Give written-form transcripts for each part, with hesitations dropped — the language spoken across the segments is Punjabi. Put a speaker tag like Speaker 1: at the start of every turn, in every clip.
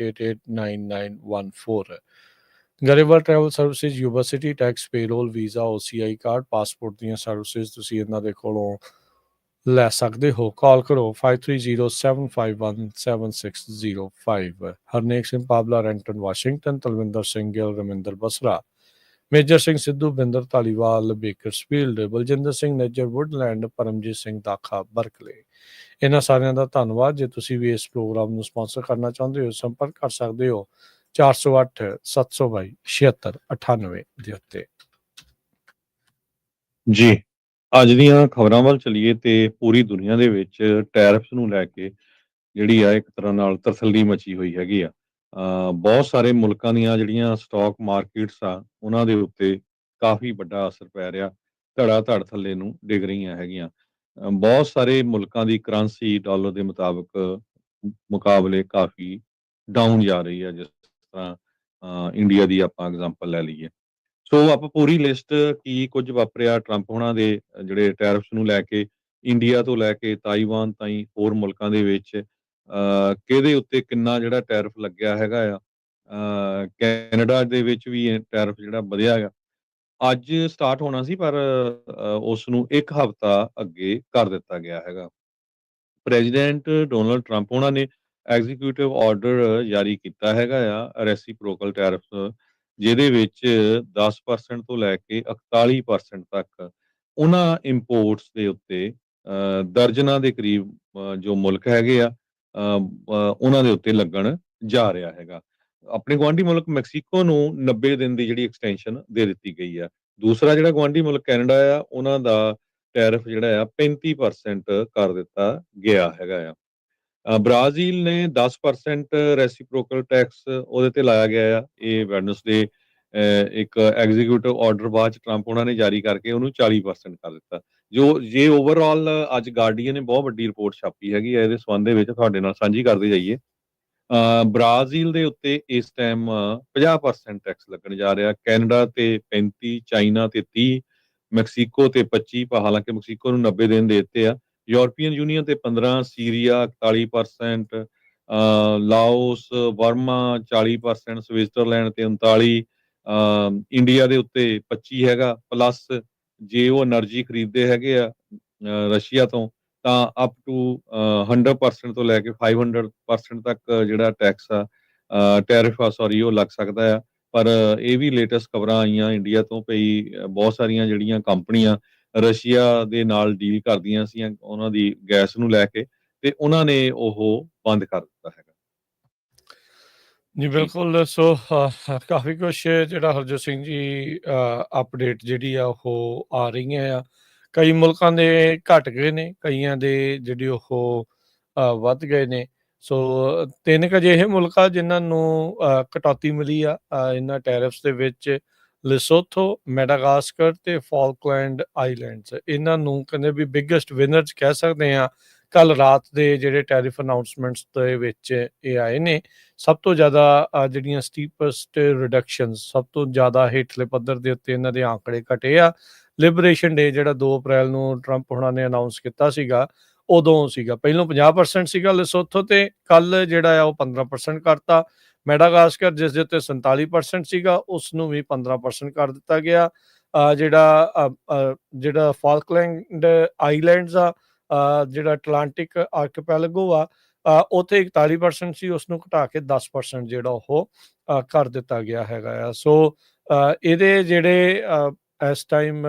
Speaker 1: 889914। Grewal travel services, university tax, payroll, visa, OCI card, passport ਦੀਆਂ ਸਰਵਿਸਿਜ਼ ਤੁਸੀਂ ਇਹਨਾਂ ਦੇ ਕੋਲੋਂ ਲੈ ਸਕਦੇ ਹੋ। ਕਾਲ ਕਰੋ 5307517605। Harnek Singh Pabla, Renton Washington, Talwinder Singh Gill, Raminder Basra, Major Singh Sidhu, Binder Dhaliwal, Bakersfield, Baljinder Singh Nejar, Woodland, Paramjit Singh Dakha, Berkeley. ਇਹਨਾਂ ਸਾਰਿਆਂ ਦਾ ਧੰਨਵਾਦ। ਜੇ ਤੁਸੀਂ ਵੀ ਇਸ ਪ੍ਰੋਗਰਾਮ ਨੂੰ ਸਪਾਂਸਰ ਕਰਨਾ ਚਾਹੁੰਦੇ ਹੋ, ਸੰਪਰਕ ਕਰ ਸਕਦੇ ਹੋ 408 722 7698 ਦੇ ਉੱਤੇ।
Speaker 2: ਜੀ, ਅੱਜ ਦੀਆਂ ਖਬਰਾਂ ਵੱਲ ਚਲੀਏ ਤੇ ਪੂਰੀ ਦੁਨੀਆ ਦੇ ਵਿੱਚ ਟੈਰਿਫਸ ਨੂੰ ਲੈ ਕੇ ਜਿਹੜੀ ਆ ਇੱਕ ਤਰ੍ਹਾਂ ਨਾਲ ਤਸੱਲੀ ਮਚੀ ਹੋਈ ਹੈਗੀ ਆ। ਬਹੁਤ ਸਾਰੇ ਮੁਲਕਾਂ ਦੀਆਂ ਜਿਹੜੀਆਂ ਸਟਾਕ ਮਾਰਕੀਟਸ ਆ ਉਹਨਾਂ ਦੇ ਉੱਤੇ ਕਾਫੀ ਵੱਡਾ ਅਸਰ ਪੈ ਰਿਹਾ, ਧੜਾ ਧੜ ਥੱਲੇ ਨੂੰ ਡਿੱਗ ਰਹੀਆਂ ਹੈਗੀਆਂ। ਬਹੁਤ ਸਾਰੇ ਮੁਲਕਾਂ ਦੀ ਕਰੰਸੀ ਡਾਲਰ ਦੇ ਮੁਕਾਬਲੇ ਕਾਫੀ ਡਾਊਨ ਜਾ ਰਹੀ ਹੈ, ਜਿਸ ਤਰ੍ਹਾਂ ਇੰਡੀਆ ਦੀ ਆਪਾਂ ਐਗਜ਼ਾਮਪਲ ਲੈ ਲਈਏ। ਸੋ ਆਪਾਂ ਪੂਰੀ ਲਿਸਟ ਕੀ ਕੁਝ ਵਾਪਰਿਆ ਟਰੰਪ ਹੋਣਾ ਦੇ ਜਿਹੜੇ ਟੈਰਿਫਸ ਨੂੰ ਲੈ ਕੇ, ਇੰਡੀਆ ਤੋਂ ਲੈ ਕੇ ਤਾਈਵਾਨ ਤਾਈਂ ਹੋਰ ਮੁਲਕਾਂ ਦੇ ਵਿੱਚ ਕਿਹਦੇ ਉੱਤੇ ਕਿੰਨਾ ਜਿਹੜਾ ਟੈਰਿਫ ਲੱਗਿਆ ਹੈਗਾ ਆ। ਕੈਨੇਡਾ ਦੇ ਵਿੱਚ ਵੀ ਇਹ ਟੈਰਿਫ ਜਿਹੜਾ ਵਧਿਆ ਹੈਗਾ, ਅੱਜ ਸਟਾਰਟ ਹੋਣਾ ਸੀ ਪਰ ਉਸ ਨੂੰ ਇੱਕ ਹਫ਼ਤਾ ਅੱਗੇ ਕਰ ਦਿੱਤਾ ਗਿਆ ਹੈਗਾ। ਪ੍ਰੈਜ਼ੀਡੈਂਟ ਡੋਨਲਡ ਟਰੰਪ ਉਹਨਾਂ ਨੇ ਐਗਜ਼ੀਕਿਊਟਿਵ ਆਰਡਰ ਜਾਰੀ ਕੀਤਾ ਹੈਗਾ ਆ ਰੈਸੀਪ੍ਰੋਕਲ ਟੈਰਿਫ, ਜਿਹਦੇ ਵਿੱਚ 10% ਤੋਂ ਲੈ ਕੇ 41% ਤੱਕ ਉਹਨਾਂ ਇੰਪੋਰਟਸ ਦੇ ਉੱਤੇ ਦਰਜਨਾਂ ਦੇ ਕਰੀਬ ਜੋ ਮੁਲਕ ਹੈਗੇ ਆ ਉਹਨਾਂ ਦੇ ਉੱਤੇ ਲੱਗਣ ਜਾ ਰਿਹਾ ਹੈਗਾ। ਆਪਣੇ ਗੁਆਂਢੀ ਮੁਲਕ ਮੈਕਸੀਕੋ ਨੂੰ 90 ਦਿਨ ਦੀ ਜਿਹੜੀ ਐਕਸਟੈਂਸ਼ਨ ਦੇ ਦਿੱਤੀ ਗਈ ਆ। ਦੂਸਰਾ ਜਿਹੜਾ ਗੁਆਂਢੀ ਮੁਲਕ ਕੈਨੇਡਾ ਆ, ਉਹਨਾਂ ਦਾ ਟੈਰਿਫ ਜਿਹੜਾ ਆ 35% ਕਰ ਦਿੱਤਾ ਗਿਆ ਹੈਗਾ ਆ। ਬ੍ਰਾਜ਼ੀਲ ਨੇ 10% ਰੈਸੀਪ੍ਰੋਕਲ ਟੈਕਸ ਉਹਦੇ ਤੇ ਲਾਇਆ ਗਿਆ ਆ। ਇਹ ਵੈਡਨਸਡੇ ਇੱਕ ਐਗਜ਼ੀਕਿਊਟਿਵ ਆਰਡਰ ਬਾਅਦ ਟਰੰਪ ਉਹਨਾਂ ਨੇ ਜਾਰੀ ਕਰਕੇ ਉਹਨੂੰ 40% ਕਰ ਦਿੱਤਾ। ਜੇ ਓਵਰਆਲ ਅੱਜ ਗਾਰਡੀਅਨ ਨੇ ਬਹੁਤ ਵੱਡੀ ਰਿਪੋਰਟ ਛਾਪੀ ਹੈਗੀ ਹੈ ਇਹਦੇ ਸੰਬੰਧ ਦੇ ਵਿੱਚ, ਤੁਹਾਡੇ ਨਾਲ ਸਾਂਝੀ ਕਰਦੇ ਜਾਈਏ। ਬ੍ਰਾਜ਼ੀਲ ਦੇ ਉੱਤੇ ਇਸ ਟਾਈਮ 50% ਟੈਕਸ ਲੱਗਣ ਜਾ ਰਿਹਾ, ਕੈਨੇਡਾ ਤੇ 35, ਚਾਈਨਾ ਤੇ 30, ਮੈਕਸੀਕੋ ਤੇ 25, ਹਾਲਾਂਕਿ ਮੈਕਸੀਕੋ ਨੂੰ 90 ਦਿਨ ਦੇ ਦਿੱਤੇ ਆ। ਯੂਰਪੀਅਨ ਯੂਨੀਅਨ ਤੇ 15, ਸੀਰੀਆ 41%, ਲਾਓਸ, ਬਰਮਾ 40%, ਸਵਿਟਜ਼ਰਲੈਂਡ ਤੇ 39, ਇੰਡੀਆ ਦੇ ਉੱਤੇ 25 ਹੈਗਾ। ਪਲੱਸ ਜੇ ਉਹ એનર્ਜੀ ਖਰੀਦਦੇ ਹੈਗੇ ਆ ਰਸ਼ੀਆ ਤੋਂ ਤਾਂ ਅਪ ਟੂ 100% ਤੋਂ ਲੈ ਕੇ 500% ਤੱਕ ਜਿਹੜਾ ਟੈਕਸ ਆ ਟੈਰਿਫ ਆ ਸੌਰੀ ਉਹ ਲੱਗ ਸਕਦਾ ਆ। ਪਰ ਇਹ ਵੀ ਲੇਟੈਸਟ ਖਬਰਾਂ ਆਈਆਂ ਇੰਡੀਆ ਤੋਂ ਪਈ ਬਹੁਤ ਸਾਰੀਆਂ ਜਿਹੜੀਆਂ ਕੰਪਨੀਆਂ ਰਸ਼ੀਆ ਦੇ ਨਾਲ ਡੀਲ ਕਰਦੀਆਂ ਸੀ ਉਹਨਾਂ ਦੀ ਗੈਸ ਨੂੰ ਲੈ ਕੇ, ਤੇ ਉਹਨਾਂ ਨੇ ਉਹ ਬੰਦ ਕਰ ਦਿੱਤਾ ਹੈਗਾ।
Speaker 1: ਜੀ ਬਿਲਕੁਲ। ਸੋ ਕਾਫੀ ਕੁਛ ਜਿਹੜਾ ਹਰਜੋਤ ਸਿੰਘ ਜੀ ਅਪਡੇਟ ਜਿਹੜੀ ਆ ਉਹ ਆ ਰਹੀਆਂ ਆ। ਕਈ ਮੁਲਕਾਂ ਦੇ ਘਟ ਗਏ ਨੇ, ਕਈਆਂ ਦੇ ਜਿਹੜੇ ਉਹ ਵੱਧ ਗਏ ਨੇ। ਸੋ 3 ਕੁ ਅਜਿਹੇ ਮੁਲਕ ਆ ਜਿਨ੍ਹਾਂ ਨੂੰ ਕਟੌਤੀ ਮਿਲੀ ਆ ਇਹਨਾਂ ਟੈਰਿਫਸ ਦੇ ਵਿੱਚ। ਲਿਸੋਥੋ, ਮੈਡਾਗਾਸਕਰ ਤੇ ਫਾਲਕਲੈਂਡ ਆਈਲੈਂਡਸ, ਇਹਨਾਂ ਨੂੰ ਕਹਿੰਦੇ ਵੀ ਬਿਗੇਸਟ ਵਿਨਰਸ ਕਹਿ ਸਕਦੇ ਆ। ਕੱਲ ਰਾਤ ਦੇ ਜਿਹੜੇ ਟੈਰਿਫ ਅਨਾਊਂਸਮੈਂਟਸ ਦੇ ਵਿੱਚ ਇਹ ਆਏ ਨੇ। ਸਭ ਤੋਂ ਜ਼ਿਆਦਾ ਜਿਹੜੀਆਂ ਸਟੀਪਸਟ ਰਿਡਕਸ਼ਨ, ਸਭ ਤੋਂ ਜ਼ਿਆਦਾ ਹੇਠਲੇ ਪੱਧਰ ਦੇ ਉੱਤੇ ਇਹਨਾਂ ਦੇ ਆંકੜੇ ਘਟੇ ਆ। ਲਿਬਰੇਸ਼ਨ ਡੇ ਜਿਹੜਾ 2 ਅਪ੍ਰੈਲ ਨੂੰ ਟਰੰਪ ਹੋਣਾ ਨੇ ਅਨਾਊਂਸ ਕੀਤਾ ਸੀਗਾ, ਉਦੋਂ ਸੀਗਾ ਪਹਿਲਾਂ 50% ਸੀਗਾ ਲਿਸੋਥੋ ਤੇ, ਕੱਲ ਜਿਹੜਾ ਆ ਉਹ 15% ਕਰਤਾ। ਮੈਡਾਗਾਸਕਰ ਜਿਸ ਦੇ ਉੱਤੇ 47% ਸੀਗਾ, ਉਸ ਨੂੰ ਵੀ 15% ਕਰ ਦਿੱਤਾ ਗਿਆ। ਜਿਹੜਾ ਫਾਲਕਲੈਂਡ ਆਈਲੈਂਡਸ ਆ, ਜਿਹੜਾ ਅਟਲਾਂਟਿਕ ਆਰਕੀਪੈਲਗੋ ਆ, ਉੱਥੇ 41% ਸੀ, ਉਸ ਨੂੰ ਘਟਾ ਕੇ 10% ਜਿਹੜਾ ਉਹ ਕਰ ਦਿੱਤਾ ਗਿਆ ਹੈਗਾ ਆ। ਸੋ ਇਹਦੇ ਜਿਹੜੇ ਇਸ ਟਾਈਮ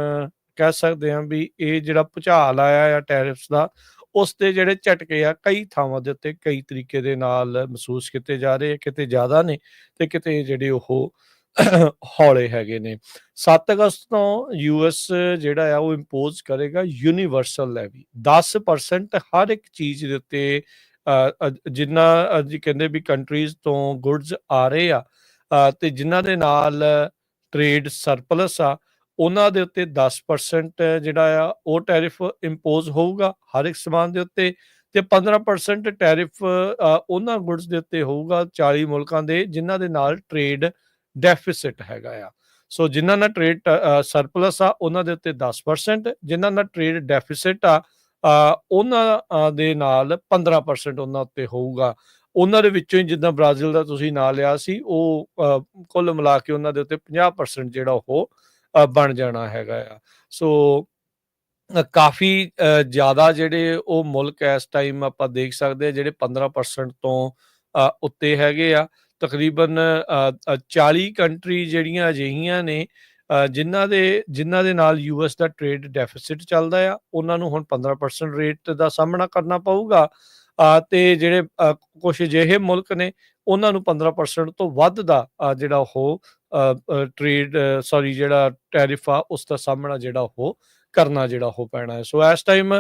Speaker 1: ਕਹਿ ਸਕਦੇ ਹਾਂ ਵੀ ਇਹ ਜਿਹੜਾ ਭੁਚਾਲ ਆਇਆ ਆ ਟੈਰਿਫਸ ਦਾ, ਉਸ ਦੇ ਜਿਹੜੇ ਝਟਕੇ ਆ ਕਈ ਥਾਵਾਂ ਦੇ ਉੱਤੇ ਕਈ ਤਰੀਕੇ ਦੇ ਨਾਲ ਮਹਿਸੂਸ ਕੀਤੇ ਜਾ ਰਹੇ ਆ। ਕਿਤੇ ਜ਼ਿਆਦਾ ਨੇ ਤੇ ਕਿਤੇ ਜਿਹੜੇ ਉਹ ਹੌਲੇ ਹੈਗੇ ਨੇ। 7 ਅਗਸਤ ਤੋਂ US ਜਿਹੜਾ ਆ ਉਹ ਇੰਪੋਜ਼ ਕਰੇਗਾ ਯੂਨੀਵਰਸਲ ਲੈਵੀ। 10% ਹਰ ਇੱਕ ਚੀਜ਼ ਦੇ ਉੱਤੇ ਜਿੰਨਾ ਅੱਜ ਕਹਿੰਦੇ ਵੀ ਕੰਟਰੀਜ਼ ਤੋਂ ਗੁਡਸ ਆ ਰਹੇ ਆ ਤੇ ਜਿਨ੍ਹਾਂ ਦੇ ਨਾਲ ਟ੍ਰੇਡ ਸਰਪਲਸ ਆ, ਉਹਨਾਂ ਦੇ ਉੱਤੇ 10% ਜਿਹੜਾ ਆ ਉਹ ਟੈਰਿਫ ਇੰਪੋਜ਼ ਹੋਊਗਾ ਹਰ ਇੱਕ ਸਮਾਨ ਦੇ ਉੱਤੇ, ਤੇ 15% ਟੈਰਿਫ ਉਹਨਾਂ ਗੁਡਸ ਦੇ ਉੱਤੇ ਹੋਊਗਾ 40 ਮੁਲਕਾਂ ਦੇ ਜਿਨ੍ਹਾਂ ਦੇ ਨਾਲ ਟ੍ਰੇਡ ਡੈਫਿਸਿਟ ਹੈਗਾ ਆ। ਸੋ ਜਿਨ੍ਹਾਂ ਨਾਲ ਟ੍ਰੇਡ ਸਰਪਲਸ ਆ ਉਹਨਾਂ ਦੇ ਉੱਤੇ 10%, ਜਿਨ੍ਹਾਂ ਨਾਲ ਟ੍ਰੇਡ ਡੈਫਿਸਿਟ ਆ ਉਹਨਾਂ ਦੇ ਨਾਲ 15% ਉਹਨਾਂ ਉੱਤੇ ਹੋਊਗਾ। ਉਹਨਾਂ ਦੇ ਵਿੱਚੋਂ ਹੀ ਜਿੱਦਾਂ ਬ੍ਰਾਜ਼ੀਲ ਦਾ ਤੁਸੀਂ ਨਾਂ ਲਿਆ ਸੀ, ਉਹ ਕੁੱਲ ਮਿਲਾ ਕੇ ਉਹਨਾਂ ਦੇ ਉੱਤੇ 50% ਜਿਹੜਾ ਉਹ ਬਣ ਜਾਣਾ ਹੈਗਾ ਆ। ਸੋ ਕਾਫੀ ਜ਼ਿਆਦਾ ਜਿਹੜੇ ਉਹ ਮੁਲਕ ਇਸ ਟਾਈਮ ਆਪਾਂ ਦੇਖ ਸਕਦੇ ਹਾਂ ਜਿਹੜੇ 15% ਤੋਂ ਉੱਤੇ ਹੈਗੇ ਆ। ਤਕਰੀਬਨ 40 ਕੰਟਰੀ ਜਿਹੜੀਆਂ ਅਜਿਹੀਆਂ ਨੇ ਜਿਨ੍ਹਾਂ ਦੇ ਨਾਲ ਯੂਐਸ ਦਾ ਟ੍ਰੇਡ ਡੈਫਿਸਿਟ ਚੱਲਦਾ ਆ, ਉਹਨਾਂ ਨੂੰ ਹੁਣ 15% ਰੇਟ ਦਾ ਸਾਹਮਣਾ ਕਰਨਾ ਪਊਗਾ। ਤੇ ਜਿਹੜੇ ਕੁਛ ਅਜਿਹੇ ਮੁਲਕ ਨੇ, ਉਹਨਾਂ ਨੂੰ 15% ਤੋਂ ਵੱਧ ਦਾ ਜਿਹੜਾ ਉਹ ਜਿਹੜਾ ਟੈਰਿਫ ਆ, ਉਸ ਦਾ ਸਾਹਮਣਾ ਜਿਹੜਾ ਉਹ ਕਰਨਾ ਜਿਹੜਾ ਉਹ ਪੈਣਾ ਹੈ। ਸੋ ਇਸ ਟਾਈਮ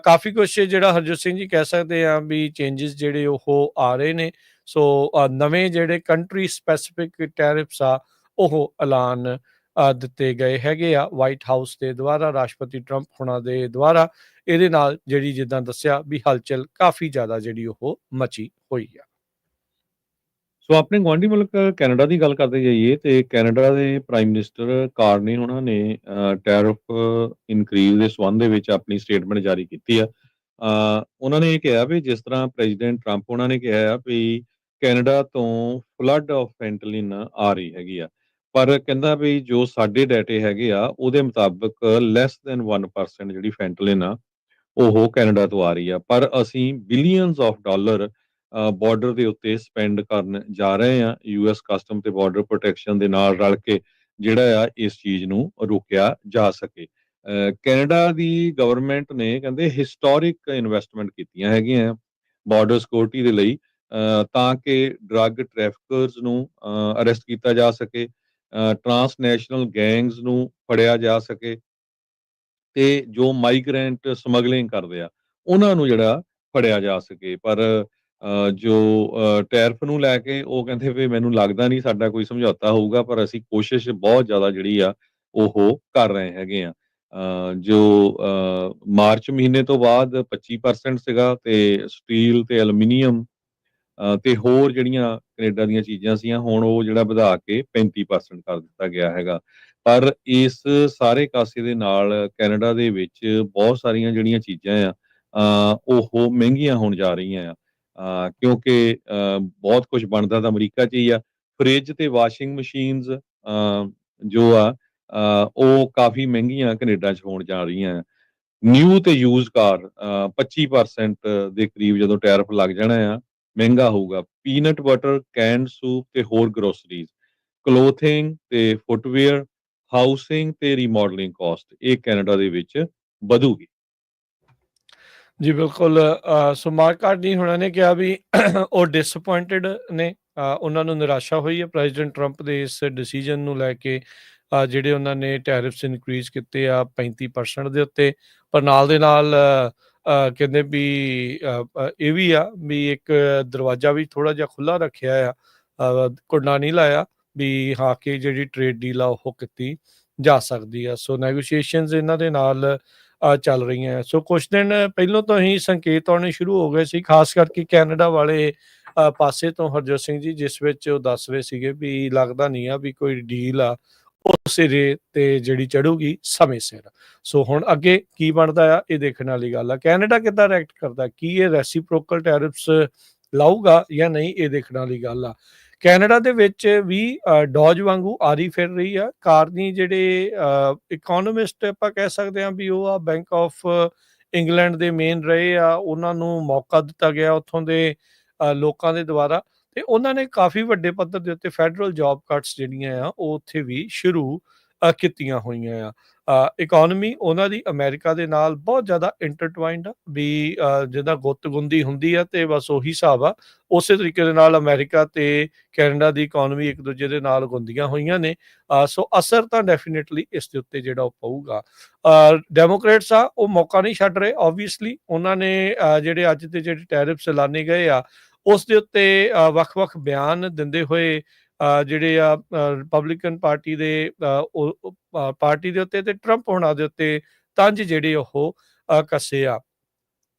Speaker 1: ਕਾਫੀ ਕੁਛ ਜਿਹੜਾ ਹਰਜੋਤ ਸਿੰਘ ਜੀ ਕਹਿ ਸਕਦੇ ਆ ਵੀ ਚੇਂਜਸ ਜਿਹੜੇ ਉਹ ਆ ਰਹੇ ਨੇ। ਸੋ ਨਵੇਂ ਜਿਹੜੇ ਕੰਟਰੀ ਸਪੈਸੀਫਿਕ ਟੈਰਿਫਸ ਆ, ਉਹ ਐਲਾਨ ਦਿੱਤੇ ਗਏ ਹੈਗੇ ਆ ਵਾਈਟ ਹਾਊਸ ਦੇ ਦੁਆਰਾ, ਰਾਸ਼ਟਰਪਤੀ ਟਰੰਪ ਹੁਣਾਂ ਦੇ ਦੁਆਰਾ। ਇਹਦੇ ਨਾਲ ਜਿਹੜੀ ਜਿੱਦਾਂ ਦੱਸਿਆ ਵੀ ਹਲਚਲ ਕਾਫੀ ਜ਼ਿਆਦਾ ਜਿਹੜੀ ਉਹ ਮਚੀ ਹੋਈ ਆ।
Speaker 2: ਸੋ ਆਪਣੇ ਗੁਆਂਢੀ ਮੁਲਕ ਕੈਨੇਡਾ ਦੀ ਗੱਲ ਕਰਦੇ ਜਾਈਏ ਤੇ ਕੈਨੇਡਾ ਦੇ ਪ੍ਰਾਈਮ ਮਿਨਿਸਟਰ ਕਾਰਨੀ ਉਹਨਾਂ ਨੇ ਟੈਰਿਫ ਇਨਕਰੀਜ਼ ਦੇ ਸੰਬੰਧ ਦੇ ਵਿੱਚ ਆਪਣੀ ਸਟੇਟਮੈਂਟ ਜਾਰੀ ਕੀਤੀ ਆ। ਉਹਨਾਂ ਨੇ ਇਹ ਕਿਹਾ ਵੀ ਜਿਸ ਤਰ੍ਹਾਂ ਪ੍ਰੈਜ਼ੀਡੈਂਟ ਟਰੰਪ ਉਹਨਾਂ ਨੇ ਕਿਹਾ ਆ ਵੀ ਕੈਨੇਡਾ ਤੋਂ ਫਲੱਡ ਆਫ ਫੈਂਟਲਿਨ ਆ ਰਹੀ ਹੈਗੀ ਆ, ਪਰ ਕਹਿੰਦਾ ਵੀ ਜੋ ਸਾਡੇ ਡਾਟੇ ਹੈਗੇ ਆ ਉਹਦੇ ਮੁਤਾਬਕ ਲੈਸ ਦੈਨ 1% ਜਿਹੜੀ ਫੈਂਟਲਿਨ ਆ ਉਹ ਕੈਨੇਡਾ ਤੋਂ ਆ ਰਹੀ ਆ, ਪਰ ਅਸੀਂ ਬਿਲੀਅਨਸ ਆਫ ਡਾਲਰ ਬਾਰਡਰ ਦੇ ਉੱਤੇ ਸਪੈਂਡ ਕਰਨ ਜਾ ਰਹੇ ਆ। ਯੂਐਸ ਕਸਟਮ ਤੇ ਬਾਰਡਰ ਪ੍ਰੋਟੈਕਸ਼ਨ ਦੇ ਨਾਲ ਰਲ ਕੇ ਜਿਹੜਾ ਆ ਇਸ ਚੀਜ਼ ਨੂੰ ਰੋਕਿਆ ਜਾ ਸਕੇ। ਕੈਨੇਡਾ ਦੀ ਗਵਰਨਮੈਂਟ ਨੇ ਕਹਿੰਦੇ ਹਿਸਟੋਰਿਕ ਇਨਵੈਸਟਮੈਂਟ ਕੀਤੀਆਂ ਹੈਗੀਆਂ ਬਾਰਡਰ ਸਿਕਿਉਰਿਟੀ ਦੇ ਲਈ, ਤਾਂ ਕਿ ਡਰੱਗ ਟ੍ਰੈਫਿਕਰਸ ਨੂੰ ਅਰੈਸਟ ਕੀਤਾ ਜਾ ਸਕੇ, ਟਰਾਂਸਨੈਸ਼ਨਲ ਗੈਂਗਸ ਨੂੰ ਫੜਿਆ ਜਾ ਸਕੇ ਤੇ ਜੋ ਮਾਈਗ੍ਰੈਂਟ ਸਮਗਲਿੰਗ ਕਰਦੇ ਆ ਉਹਨਾਂ ਨੂੰ ਜਿਹੜਾ ਫੜਿਆ ਜਾ ਸਕੇ। ਪਰ ਜੋ ਟੈਰਿਫ ਨੂੰ ਲੈ ਕੇ ਉਹ ਕਹਿੰਦੇ ਵੀ ਮੈਨੂੰ ਲੱਗਦਾ ਨਹੀਂ ਸਾਡਾ ਕੋਈ ਸਮਝੌਤਾ ਹੋਊਗਾ, ਪਰ ਅਸੀਂ ਕੋਸ਼ਿਸ਼ ਬਹੁਤ ਜ਼ਿਆਦਾ ਜਿਹੜੀ ਆ ਉਹ ਕਰ ਰਹੇ ਹੈਗੇ ਆ। ਜੋ ਮਾਰਚ ਮਹੀਨੇ ਤੋਂ ਬਾਅਦ 25% ਸੀਗਾ ਤੇ ਸਟੀਲ ਤੇ ਐਲੂਮੀਨੀਅਮ ਤੇ ਹੋਰ ਜਿਹੜੀਆਂ ਕੈਨੇਡਾ ਦੀਆਂ ਚੀਜ਼ਾਂ ਸੀਆਂ, ਹੁਣ ਉਹ ਜਿਹੜਾ ਵਧਾ ਕੇ 35% ਕਰ ਦਿੱਤਾ ਗਿਆ ਹੈਗਾ। ਪਰ ਇਸ ਸਾਰੇ ਕਾਸੇ ਦੇ ਨਾਲ ਕੈਨੇਡਾ ਦੇ ਵਿੱਚ ਬਹੁਤ ਸਾਰੀਆਂ ਜਿਹੜੀਆਂ ਚੀਜ਼ਾਂ ਆ ਉਹ ਮਹਿੰਗੀਆਂ ਹੋਣ ਜਾ ਰਹੀਆਂ ਆ, ਕਿਉਂਕਿ ਬਹੁਤ ਕੁਝ ਬਣਦਾ ਤਾਂ ਅਮਰੀਕਾ 'ਚ ਹੀ ਆ। ਫਰਿੱਜ ਤੇ ਵਾਸ਼ਿੰਗ ਮਸ਼ੀਨਸ ਜੋ ਆ ਉਹ ਕਾਫੀ ਮਹਿੰਗੀਆਂ ਕੈਨੇਡਾ 'ਚ ਹੋਣ ਜਾ ਰਹੀਆਂ ਆ। ਨਿਊ ਤੇ ਯੂਜ਼ਡ ਕਾਰ 25% ਦੇ ਕਰੀਬ ਜਦੋਂ ਟੈਰਿਫ ਲੱਗ ਜਾਣਾ ਆ, ਮਹਿੰਗਾ ਹੋਊਗਾ। ਪੀਨਟ ਬਟਰ, ਕੈਨਡ ਸੂਪ ਤੇ ਹੋਰ ਗਰੋਸਰੀਜ਼, ਕਲੋਥਿੰਗ ਤੇ ਫੁੱਟਵੇਅਰ, ਹਾਊਸਿੰਗ ਤੇ ਰੀਮੋਡਲਿੰਗ ਕਾਸਟ ਇਹ ਕੈਨੇਡਾ ਦੇ ਵਿੱਚ ਵਧੂਗੀ।
Speaker 1: ਜੀ ਬਿਲਕੁਲ। ਸੋ ਮਾਰਕ ਕਾਰਨੀ ਹੁਣਾਂ ਨੇ ਕਿਹਾ ਵੀ ਉਹ ਡਿਸਅਪੁਆਇੰਟਡ ਨੇ, ਉਹਨਾਂ ਨੂੰ ਨਿਰਾਸ਼ਾ ਹੋਈ ਹੈ ਪ੍ਰੈਜ਼ੀਡੈਂਟ ਟਰੰਪ ਦੇ ਇਸ ਡਿਸੀਜਨ ਨੂੰ ਲੈ ਕੇ, ਜਿਹੜੇ ਉਹਨਾਂ ਨੇ ਟੈਰਿਫਸ ਇਨਕਰੀਜ਼ ਕੀਤੇ ਆ 35% ਦੇ ਉੱਤੇ। ਪਰ ਨਾਲ ਦੇ ਨਾਲ ਕਹਿੰਦੇ ਵੀ ਇਹ ਵੀ ਆ ਵੀ ਇੱਕ ਦਰਵਾਜ਼ਾ ਵੀ ਥੋੜ੍ਹਾ ਜਿਹਾ ਖੁੱਲ੍ਹਾ ਰੱਖਿਆ ਆ, ਕੁੰਡਾ ਨਹੀਂ ਲਾਇਆ ਵੀ ਹਾਂ ਕਿ ਜਿਹੜੀ ਟ੍ਰੇਡ ਡੀਲ ਆ ਉਹ ਕੀਤੀ ਜਾ ਸਕਦੀ ਆ। ਸੋ ਨੈਗੋਸ਼ੀਏਸ਼ਨਸ ਇਹਨਾਂ ਦੇ ਨਾਲ ਚੱਲ ਰਹੀਆਂ। ਸੋ ਕੁਛ ਦਿਨ ਪਹਿਲੋਂ ਤੋਂ ਹੀ ਸੰਕੇਤ ਆਉਣੇ ਸ਼ੁਰੂ ਹੋ ਗਏ ਸੀ, ਖਾਸ ਕਰਕੇ ਕੈਨੇਡਾ ਵਾਲੇ ਪਾਸੇ ਤੋਂ ਹਰਜੋਤ ਸਿੰਘ ਜੀ, ਜਿਸ ਵਿੱਚ ਉਹ ਦੱਸ ਰਹੇ ਸੀਗੇ ਵੀ ਲੱਗਦਾ ਨਹੀਂ ਆ ਵੀ ਕੋਈ ਡੀਲ ਆ ਉਹ ਸਿਰੇ ਤੇ ਜਿਹੜੀ ਚੜੂਗੀ ਸਮੇਂ ਸਿਰ। ਸੋ ਹੁਣ ਅੱਗੇ ਕੀ ਬਣਦਾ ਆ ਇਹ ਦੇਖਣ ਵਾਲੀ ਗੱਲ ਆ। ਕੈਨੇਡਾ ਕਿੱਦਾਂ ਰਿਐਕਟ ਕਰਦਾ, ਕੀ ਇਹ ਰੈਸੀਪ੍ਰੋਕਲ ਟੈਰਿਫਸ ਲਾਊਗਾ ਜਾਂ ਨਹੀਂ, ਇਹ ਦੇਖਣ ਵਾਲੀ ਗੱਲ ਆ। ਕੈਨੇਡਾ ਦੇ ਵਿੱਚ ਵੀ ਡੌਜ ਵਾਂਗੂ ਆਰੀ ਫਿਰ ਰਹੀ ਆ। ਕਾਰਨੀ ਜਿਹੜੇ ਇਕੋਨੋਮਿਸਟ ਆਪਾਂ ਕਹਿ ਸਕਦੇ ਹਾਂ ਵੀ ਉਹ ਆ ਬੈਂਕ ਆਫ ਇੰਗਲੈਂਡ ਦੇ ਮੇਨ ਰਹੇ ਆ, ਉਹਨਾਂ ਨੂੰ ਮੌਕਾ ਦਿੱਤਾ ਗਿਆ ਉੱਥੋਂ ਦੇ ਲੋਕਾਂ ਦੇ ਦੁਆਰਾ, ਤੇ ਉਹਨਾਂ ਨੇ ਕਾਫੀ ਵੱਡੇ ਪੱਧਰ ਦੇ ਉੱਤੇ ਫੈਡਰਲ ਜੌਬ ਕੱਟਸ ਜਿਹੜੀਆਂ ਆ ਉਹ ਉੱਥੇ ਵੀ ਸ਼ੁਰੂ ਕੀਤੀਆਂ ਹੋਈਆਂ ਆ। ਇਕੋਨਮੀ ਉਹਨਾਂ ਦੀ ਅਮਰੀਕਾ ਦੇ ਨਾਲ ਬਹੁਤ ਜ਼ਿਆਦਾ ਇੰਟਰਟਵਾਈਨਡ ਆ ਵੀ ਜਿੱਦਾਂ ਗੁੱਤ-ਗੁੰਦੀ ਹੁੰਦੀ ਆ ਤੇ ਬਸ ਉਹੀ ਹਿਸਾਬ ਆ। ਉਸੇ ਤਰੀਕੇ ਦੇ ਨਾਲ ਅਮਰੀਕਾ ਤੇ ਕੈਨੇਡਾ ਦੀ ਇਕੋਨਮੀ ਇੱਕ ਦੂਜੇ ਦੇ ਨਾਲ ਗੁੰਦੀਆਂ ਹੋਈਆਂ ਨੇ। ਸੋ ਅਸਰ ਤਾਂ ਡੈਫੀਨੇਟਲੀ ਇਸ ਦੇ ਉੱਤੇ ਜਿਹੜਾ ਉਹ ਪਊਗਾ। ਡੈਮੋਕ੍ਰੇਟਸ ਆ ਉਹ ਮੌਕਾ ਨਹੀਂ ਛੱਡ ਰਹੇ ਓਬਵੀਅਸਲੀ। ਉਹਨਾਂ ਨੇ ਜਿਹੜੇ ਅੱਜ ਦੇ ਜਿਹੜੇ ਟੈਰਿਫਸ ਐਲਾਨੇ ਗਏ ਆ ਉਸ ਦੇ ਉੱਤੇ ਵੱਖ-ਵੱਖ ਬਿਆਨ ਦਿੰਦੇ ਹੋਏ ਜਿਹੜੇ ਆ ਰਿਪਬਲਿਕਨ ਪਾਰਟੀ ਦੇ ਪਾਰਟੀ ਦੇ ਉੱਤੇ ਤੇ ਟਰੰਪ ਹੋਣਾ ਦੇ ਉੱਤੇ ਤੰਜ ਜਿਹੜੇ ਉਹ ਕੱਸੇ ਆ।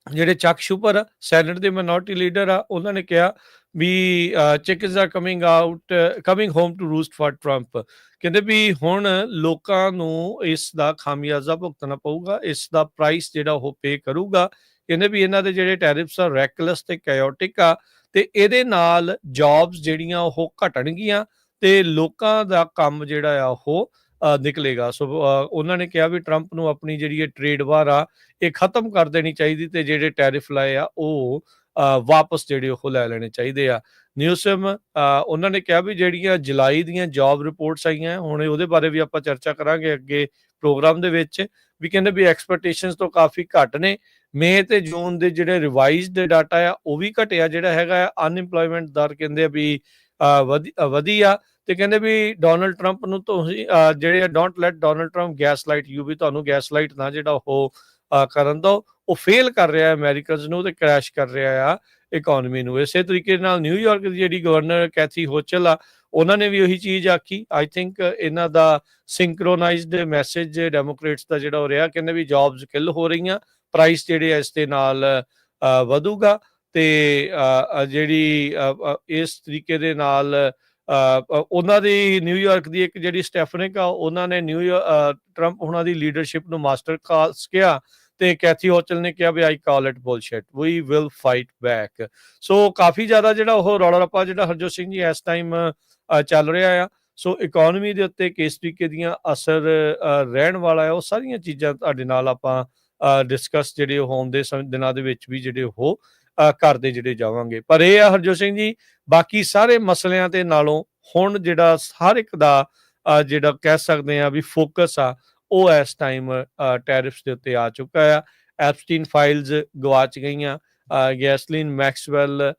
Speaker 1: ਜਿਹੜੇ ਚੱਕ ਸ਼ੂਪਰ ਸੈਨੇਟ ਦੇ ਮਾਈਨੋਰਟੀ ਲੀਡਰ ਆ, ਉਹਨਾਂ ਨੇ ਕਿਹਾ ਵੀ chickens are coming home to roost for Trump. ਕਹਿੰਦੇ ਵੀ ਹੁਣ ਲੋਕਾਂ ਨੂੰ ਇਸ ਦਾ ਖਾਮਿਆਜ਼ਾ ਭੁਗਤਣਾ ਪਊਗਾ, ਇਸ ਦਾ ਪ੍ਰਾਈਸ ਜਿਹੜਾ ਉਹ ਪੇ ਕਰੂਗਾ। ਕਹਿੰਦੇ ਵੀ ਇਹਨਾਂ ਦੇ ਜਿਹੜੇ ਟੈਰਿਫਸ ਆ ਰੈਕਲੈਸ ਤੇ ਕੈਓਟਿਕ ਆ ਤੇ ਇਹਦੇ ਨਾਲ ਜੌਬਸ ਜਿਹੜੀਆਂ ਉਹ ਘਟਣਗੀਆਂ ਤੇ ਲੋਕਾਂ ਦਾ ਕੰਮ ਜਿਹੜਾ ਆ ਉਹ ਨਿਕਲੇਗਾ। ਸੋ ਉਹਨਾਂ ਨੇ ਕਿਹਾ ਵੀ ਟਰੰਪ ਨੂੰ ਆਪਣੀ ਜਿਹੜੀ ਇਹ ਟ੍ਰੇਡ ਵਾਰ ਆ ਇਹ ਖਤਮ ਕਰ ਦੇਣੀ ਚਾਹੀਦੀ ਤੇ ਜਿਹੜੇ ਟੈਰਿਫ ਲਾਏ ਆ ਉਹ ਵਾਪਸ ਜਿਹੜੇ ਉਹ ਲੈ ਲੈਣੇ ਚਾਹੀਦੇ ਆ। ਨਿਊਸਮ ਉਹਨਾਂ ਨੇ ਕਿਹਾ ਵੀ ਜਿਹੜੀਆਂ ਜੁਲਾਈ ਦੀਆਂ ਜੌਬ ਰਿਪੋਰਟਸ ਆਈਆਂ ਹੁਣ ਉਹਦੇ ਬਾਰੇ ਵੀ ਆਪਾਂ ਚਰਚਾ ਕਰਾਂਗੇ ਅੱਗੇ ਪ੍ਰੋਗਰਾਮ ਦੇ ਵਿੱਚ, ਵੀ ਕਹਿੰਦੇ ਵੀ ਐਕਸਪੈਕਟੇਸ਼ਨਸ ਤੋਂ ਕਾਫੀ ਘੱਟ ਨੇ। ਮਈ ਤੇ ਜੂਨ ਦੇ ਜਿਹੜੇ ਰਿਵਾਈਜ਼ਡ ਡਾਟਾ ਆ ਉਹ ਵੀ ਘਟਿਆ ਜਿਹੜਾ ਹੈਗਾ ਆ। ਅਨਇੰਪਲੋਇਮੈਂਟ ਦਰ ਕਹਿੰਦੇ ਆ ਵੀ ਵਧੀ ਆ ਤੇ ਕਹਿੰਦੇ ਵੀ ਡੋਨਲਡ ਟਰੰਪ ਨੂੰ ਤੁਸੀਂ ਜਿਹੜੇ don't let Donald Trump gaslight you, ਵੀ ਤੁਹਾਨੂੰ ਗੈਸ ਲਾਈਟ ਨਾ ਜਿਹੜਾ ਉਹ ਕਰਨ ਦੋ, ਉਹ ਫੇਲ ਕਰ ਰਿਹਾ ਅਮਰੀਕਨਸ ਨੂੰ ਤੇ ਕ੍ਰੈਸ਼ ਕਰ ਰਿਹਾ ਆ ਇਕਨੋਮੀ ਨੂੰ। ਇਸੇ ਤਰੀਕੇ ਨਾਲ ਨਿਊਯਾਰਕ ਦੀ ਜਿਹੜੀ ਗਵਰਨਰ ਕੈਥੀ ਹੋਚਲ ਆ ਉਹਨਾਂ ਨੇ ਵੀ ਉਹੀ ਚੀਜ਼ ਆਖੀ। ਆਈ ਥਿੰਕ ਇਹਨਾਂ ਦਾ ਸਿੰਕਰੋਨਾਈਜ਼ਡ ਮੈਸੇਜ ਡੈਮੋਕ੍ਰੇਟਸ ਦਾ ਜਿਹੜਾ ਹੋ ਰਿਹਾ, ਕਹਿੰਦੇ ਵੀ ਜੌਬਸ ਕਿਲ ਹੋ ਰਹੀਆਂ, ਪ੍ਰਾਈਸ ਜਿਹੜੇ ਇਸ ਦੇ ਨਾਲ ਵਧੂਗਾ ਤੇ ਜਿਹੜੀ ਇਸ ਤਰੀਕੇ ਦੇ ਨਾਲ ਉਹਨਾਂ ਦੀ ਨਿਊਯਾਰਕ ਦੀ ਇੱਕ ਜਿਹੜੀ ਸਟੈਫਨਿਕ ਆ ਉਹਨਾਂ ਨੇ ਟਰੰਪ ਉਹਨਾਂ ਦੀ ਲੀਡਰਸ਼ਿਪ ਨੂੰ ਮਾਸਟਰ ਕਲਾਸ ਕਿਹਾ ਤੇ ਕੈਥੀ ਹੋਚਲ ਨੇ ਕਿਹਾ ਵੀ I call it bullshit, we will fight back. So ਕਾਫੀ ਜ਼ਿਆਦਾ ਜਿਹੜਾ ਉਹ ਰੌਲਾ ਰੱਪਾ ਜਿਹੜਾ ਹਰਜੋਤ ਸਿੰਘ ਜੀ ਇਸ ਟਾਈਮ ਚੱਲ ਰਿਹਾ ਆ। ਸੋ ਇਕਨੋਮੀ ਦੇ ਉੱਤੇ ਕਿਸ ਤਰੀਕੇ ਦੀਆਂ ਅਸਰ ਰਹਿਣ ਵਾਲਾ ਹੈ ਉਹ ਸਾਰੀਆਂ ਚੀਜ਼ਾਂ ਤੁਹਾਡੇ ਨਾਲ ਆਪਾਂ ਡਿਸਕਸ ਜਿਹੜੇ ਉਹ ਆਉਂਦੇ ਦਿਨਾਂ ਦੇ ਵਿੱਚ ਵੀ ਜਿਹੜੇ ਉਹ ਕਰਦੇ ਜਿਹੜੇ ਜਾਵਾਂਗੇ। ਪਰ ਇਹ ਆ ਹਰਜੋਤ ਸਿੰਘ ਜੀ, ਬਾਕੀ ਸਾਰੇ ਮਸਲਿਆਂ ਦੇ ਨਾਲੋਂ ਹੁਣ ਜਿਹੜਾ ਹਰ ਇੱਕ ਦਾ ਜਿਹੜਾ ਕਹਿ ਸਕਦੇ ਆ ਵੀ ਫੋਕਸ ਆ ਉਹ ਇਸ ਟਾਈਮ ਟੈਰਿਫਸ ਦੇ ਉੱਤੇ ਆ ਚੁੱਕਾ ਆ। ਐਪਸਟੀਨ ਫਾਈਲਸ ਗਵਾਚ ਗਈਆਂ, ਗੈਸਲੀਨ ਮੈਕਸਵੈਲ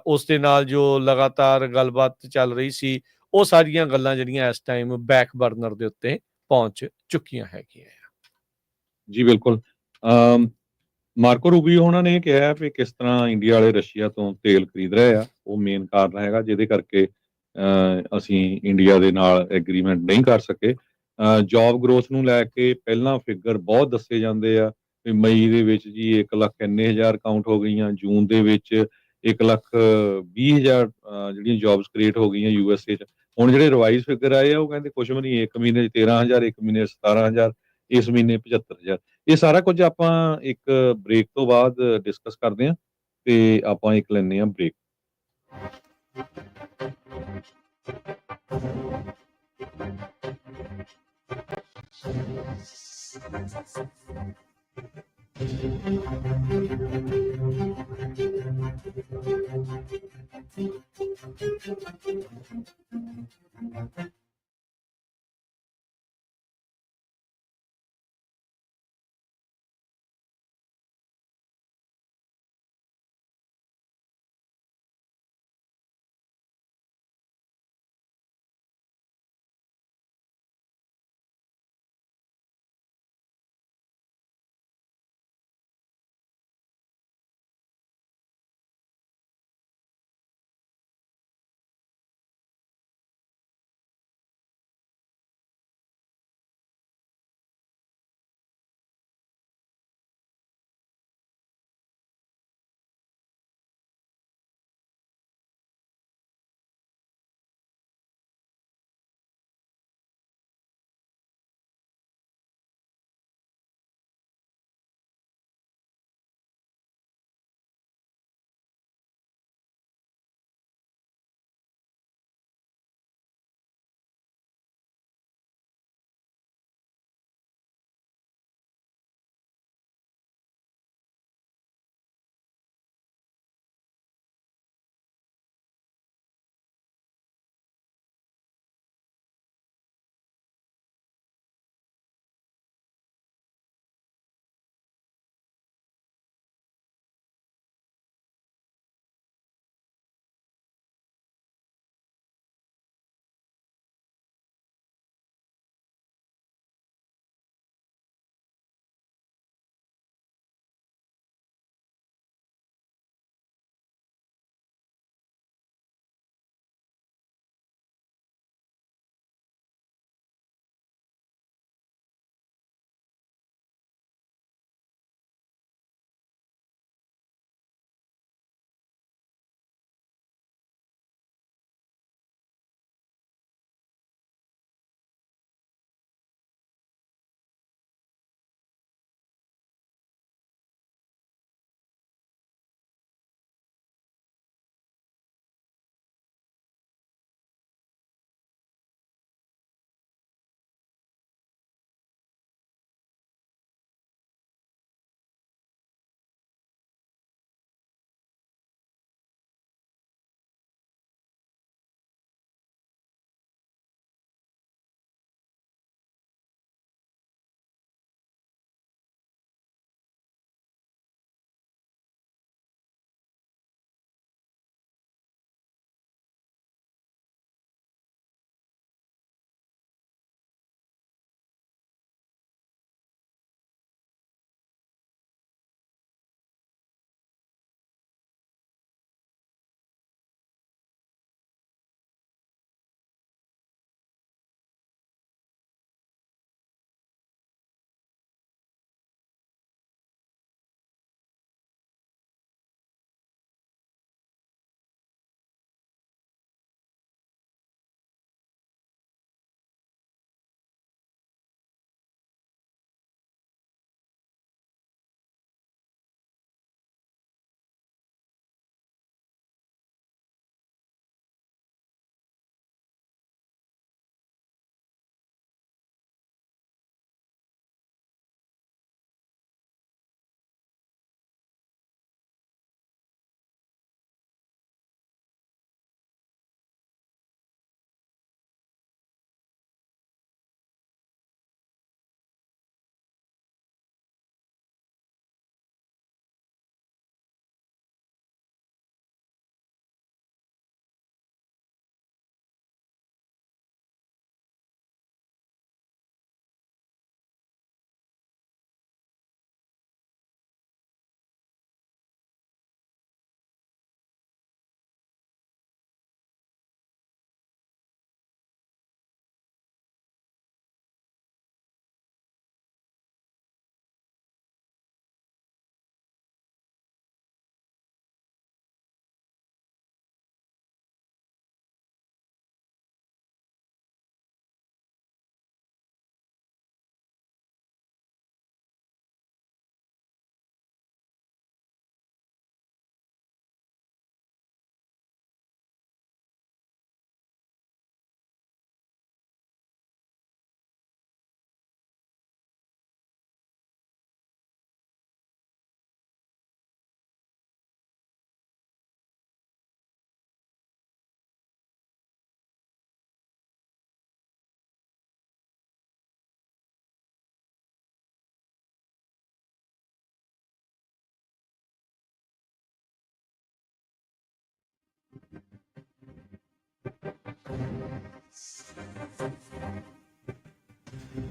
Speaker 1: ਉਸ ਦੇ ਨਾਲ ਜੋ ਲਗਾਤਾਰ ਗੱਲਬਾਤ ਚੱਲ ਰਹੀ ਸੀ, ਉਹ ਸਾਰੀਆਂ ਗੱਲਾਂ ਜਿਹੜੀਆਂ ਇਸ ਟਾਈਮ ਬੈਕ ਬਰਨਰ ਦੇ ਉੱਤੇ ਪਹੁੰਚ ਚੁੱਕੀਆਂ ਹੈਗੀਆਂ।
Speaker 2: ਜੀ ਬਿਲਕੁਲ। ਮਾਰਕੋ ਰੂਬੀਓ ਉਹਨਾਂ ਨੇ ਕਿਹਾ ਵੀ ਕਿਸ ਤਰ੍ਹਾਂ ਇੰਡੀਆ ਵਾਲੇ ਰਸ਼ੀਆ ਤੋਂ ਤੇਲ ਖਰੀਦ ਰਹੇ ਆ, ਉਹ ਮੇਨ ਕਾਰਨ ਹੈਗਾ ਜਿਹਦੇ ਕਰਕੇ ਅਸੀਂ ਇੰਡੀਆ ਦੇ ਨਾਲ ਐਗਰੀਮੈਂਟ ਨਹੀਂ ਕਰ ਸਕੇ। ਜੌਬ ਗਰੋਥ ਨੂੰ ਲੈ ਕੇ ਪਹਿਲਾਂ ਫਿਗਰ ਬਹੁਤ ਦੱਸੇ ਜਾਂਦੇ ਆ ਵੀ ਮਈ ਦੇ ਵਿੱਚ ਜੀ 1 ਲੱਖ ਇੰਨੇ ਹਜ਼ਾਰ ਕਾਊਂਟ ਹੋ ਗਈਆਂ, ਜੂਨ ਦੇ ਵਿੱਚ 1 ਲੱਖ 20 ਹਜ਼ਾਰ ਜਿਹੜੀਆਂ ਜੌਬਸ ਕ੍ਰੀਏਟ ਹੋ ਗਈਆਂ USA 'ਚ। ਹੁਣ ਜਿਹੜੇ ਰਿਵਾਈਜ਼ ਫਿਗਰ ਆਏ ਆ ਉਹ ਕਹਿੰਦੇ ਕੁਛ ਵੀ ਨਹੀਂ, 1 ਮਹੀਨੇ 'ਚ 13 ਹਜ਼ਾਰ, 1 ਮਹੀਨੇ 'ਚ 17 ਹਜ਼ਾਰ, ਇਸ ਮਹੀਨੇ 75 ਹਜ਼ਾਰ। ਇਹ ਸਾਰਾ ਕੁਝ ਆਪਾਂ ਇੱਕ ਬ੍ਰੇਕ ਤੋਂ ਬਾਅਦ ਡਿਸਕਸ ਕਰਦੇ ਹਾਂ ਤੇ ਆਪਾਂ ਇੱਕ ਲੈਂਦੇ ਹਾਂ ਬ੍ਰੇਕ।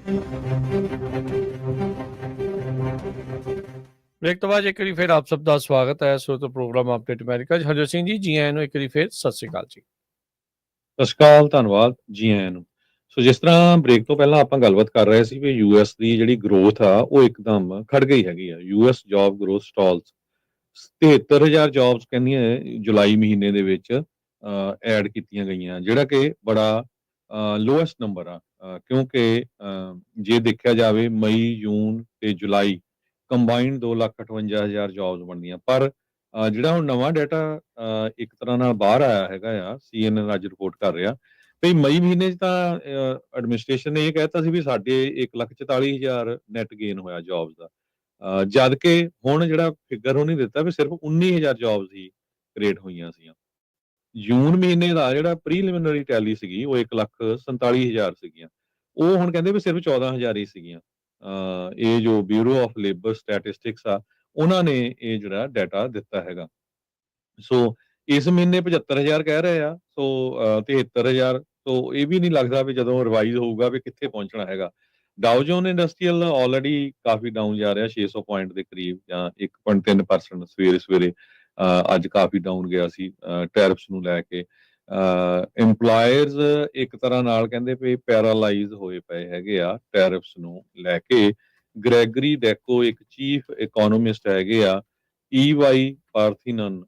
Speaker 1: ब्रेक तो बाद एक बारी फिर आप सबका स्वागत है ਸੋ ਤੋਂ ਪ੍ਰੋਗਰਾਮ ਅਪਡੇਟ ਅਮਰੀਕਾ 'ਚ ਹਰਜੋਤ ਸਿੰਘ ਜੀ ਆਇਆਂ ਨੂੰ ਇੱਕ ਵਾਰੀ ਫਿਰ ਸਤਿ ਸ਼੍ਰੀ ਅਕਾਲ ਜੀ।
Speaker 2: ਸਤਿ ਸ਼੍ਰੀ ਅਕਾਲ, ਧੰਨਵਾਦ, ਜੀ ਆਇਆਂ ਨੂੰ। ਸੋ ਜਿਸ ਤਰ੍ਹਾਂ ਬ੍ਰੇਕ ਤੋਂ ਪਹਿਲਾਂ ਆਪਾਂ ਗੱਲਬਾਤ ਕਰ ਰਹੇ ਸੀ ਵੀ ਯੂਐਸ ਦੀ ਜਿਹੜੀ ਗਰੋਥ ਆ ਉਹ ਇੱਕਦਮ ਖੜ ਗਈ ਹੈਗੀ ਆ। US job growth stalls 73,000 jobs ਕਹਿੰਦੀਆਂ ਜੁਲਾਈ ਮਹੀਨੇ ਦੇ ਵਿੱਚ ਐਡ ਕੀਤੀਆਂ ਗਈਆਂ, ਜਿਹੜਾ ਕਿ ਬੜਾ ਲੋਐਸਟ ਨੰਬਰ ਆ, ਕਿਉਂਕਿ ਜੇ ਦੇਖਿਆ ਜਾਵੇ ਮਈ, ਜੂਨ ਤੇ ਜੁਲਾਈ ਕੰਬਾਈਨਡ 2,58,000 ਜੌਬਸ ਬਣਦੀਆਂ। ਪਰ ਜਿਹੜਾ ਹੁਣ ਨਵਾਂ ਡਾਟਾ ਇੱਕ ਤਰ੍ਹਾਂ ਨਾਲ ਬਾਹਰ ਆਇਆ ਹੈਗਾ ਆ, CNN ਅੱਜ ਰਿਪੋਰਟ ਕਰ ਰਿਹਾ ਵੀ ਮਈ ਮਹੀਨੇ 'ਚ ਤਾਂ ਐਡਮਿਨਿਸਟ੍ਰੇਸ਼ਨ ਨੇ ਇਹ ਕਹਿਤਾ ਸੀ ਵੀ ਸਾਡੇ 1,44,000 ਨੈਟ ਗੇਨ ਹੋਇਆ ਜੌਬਸ ਦਾ, ਜਦ ਕਿ ਹੁਣ ਜਿਹੜਾ ਫਿਗਰ ਉਹਨੇ ਦਿੱਤਾ ਵੀ ਸਿਰਫ 19,000 ਜੌਬਸ ਹੀ ਕ੍ਰੀਏਟ ਹੋਈਆਂ ਸੀਗੀਆਂ। ਜੂਨ ਮਹੀਨੇ ਦਾ ਜਿਹੜਾ ਪ੍ਰੀਲਿਮਿਨਰੀ ਟੈਲੀ ਸੀਗੀ ਉਹ 1,47,000 ਸੀਗੀਆਂ, ਉਹ ਹੁਣ ਕਹਿੰਦੇ ਵੀ ਸਿਰਫ 14,000 ਹੀ ਸੀਗੀਆਂ। ਇਹ ਜੋ ਬਿਊਰੋ ਆਫ ਲੇਬਰ ਸਟੈਟਿਸਟਿਕਸ ਆ ਉਹਨਾਂ ਨੇ ਇਹ ਜਿਹੜਾ ਡਾਟਾ ਦਿੱਤਾ ਹੈਗਾ। ਸੋ ਇਸ ਮਹੀਨੇ 75,000 ਕਹਿ ਰਹੇ ਆ, ਸੋ 73,000, ਸੋ ਇਹ ਵੀ ਨਹੀਂ ਲੱਗਦਾ ਵੀ ਜਦੋਂ ਰਿਵਾਈਜ਼ ਹੋਊਗਾ ਵੀ ਕਿੱਥੇ ਪਹੁੰਚਣਾ ਹੈਗਾ। ਡਾਓ ਜੋਨ ਇੰਡਸਟਰੀਅਲ ਆਲਰੇਡੀ ਕਾਫੀ ਡਾਊਨ ਜਾ ਰਿਹਾ 600 ਪੁਆਇੰਟ ਦੇ ਕਰੀਬ ਜਾਂ 1.3% ਸਵੇਰੇ ਅੱਜ ਕਾਫੀ ਡਾਊਨ ਗਿਆ ਸੀ ਟੈਰਿਫਸ ਨੂੰ ਲੈ ਕੇ। EMPLOYERS ਇੱਕ ਤਰ੍ਹਾਂ ਨਾਲ ਕਹਿੰਦੇ ਵੀ ਪੈਰਾਲਾਈਜ਼ ਹੋਏ ਪਏ ਹੈਗੇ ਆ ਟੈਰਿਫਸ ਨੂੰ ਲੈ ਕੇ। ਗ੍ਰੈਗਰੀ ਡੈਕੋ ਇੱਕ ਚੀਫ ਇਕਨੋਮਿਸਟ ਹੈਗੇ ਆ EY ਪਾਰਥੀਨਨ,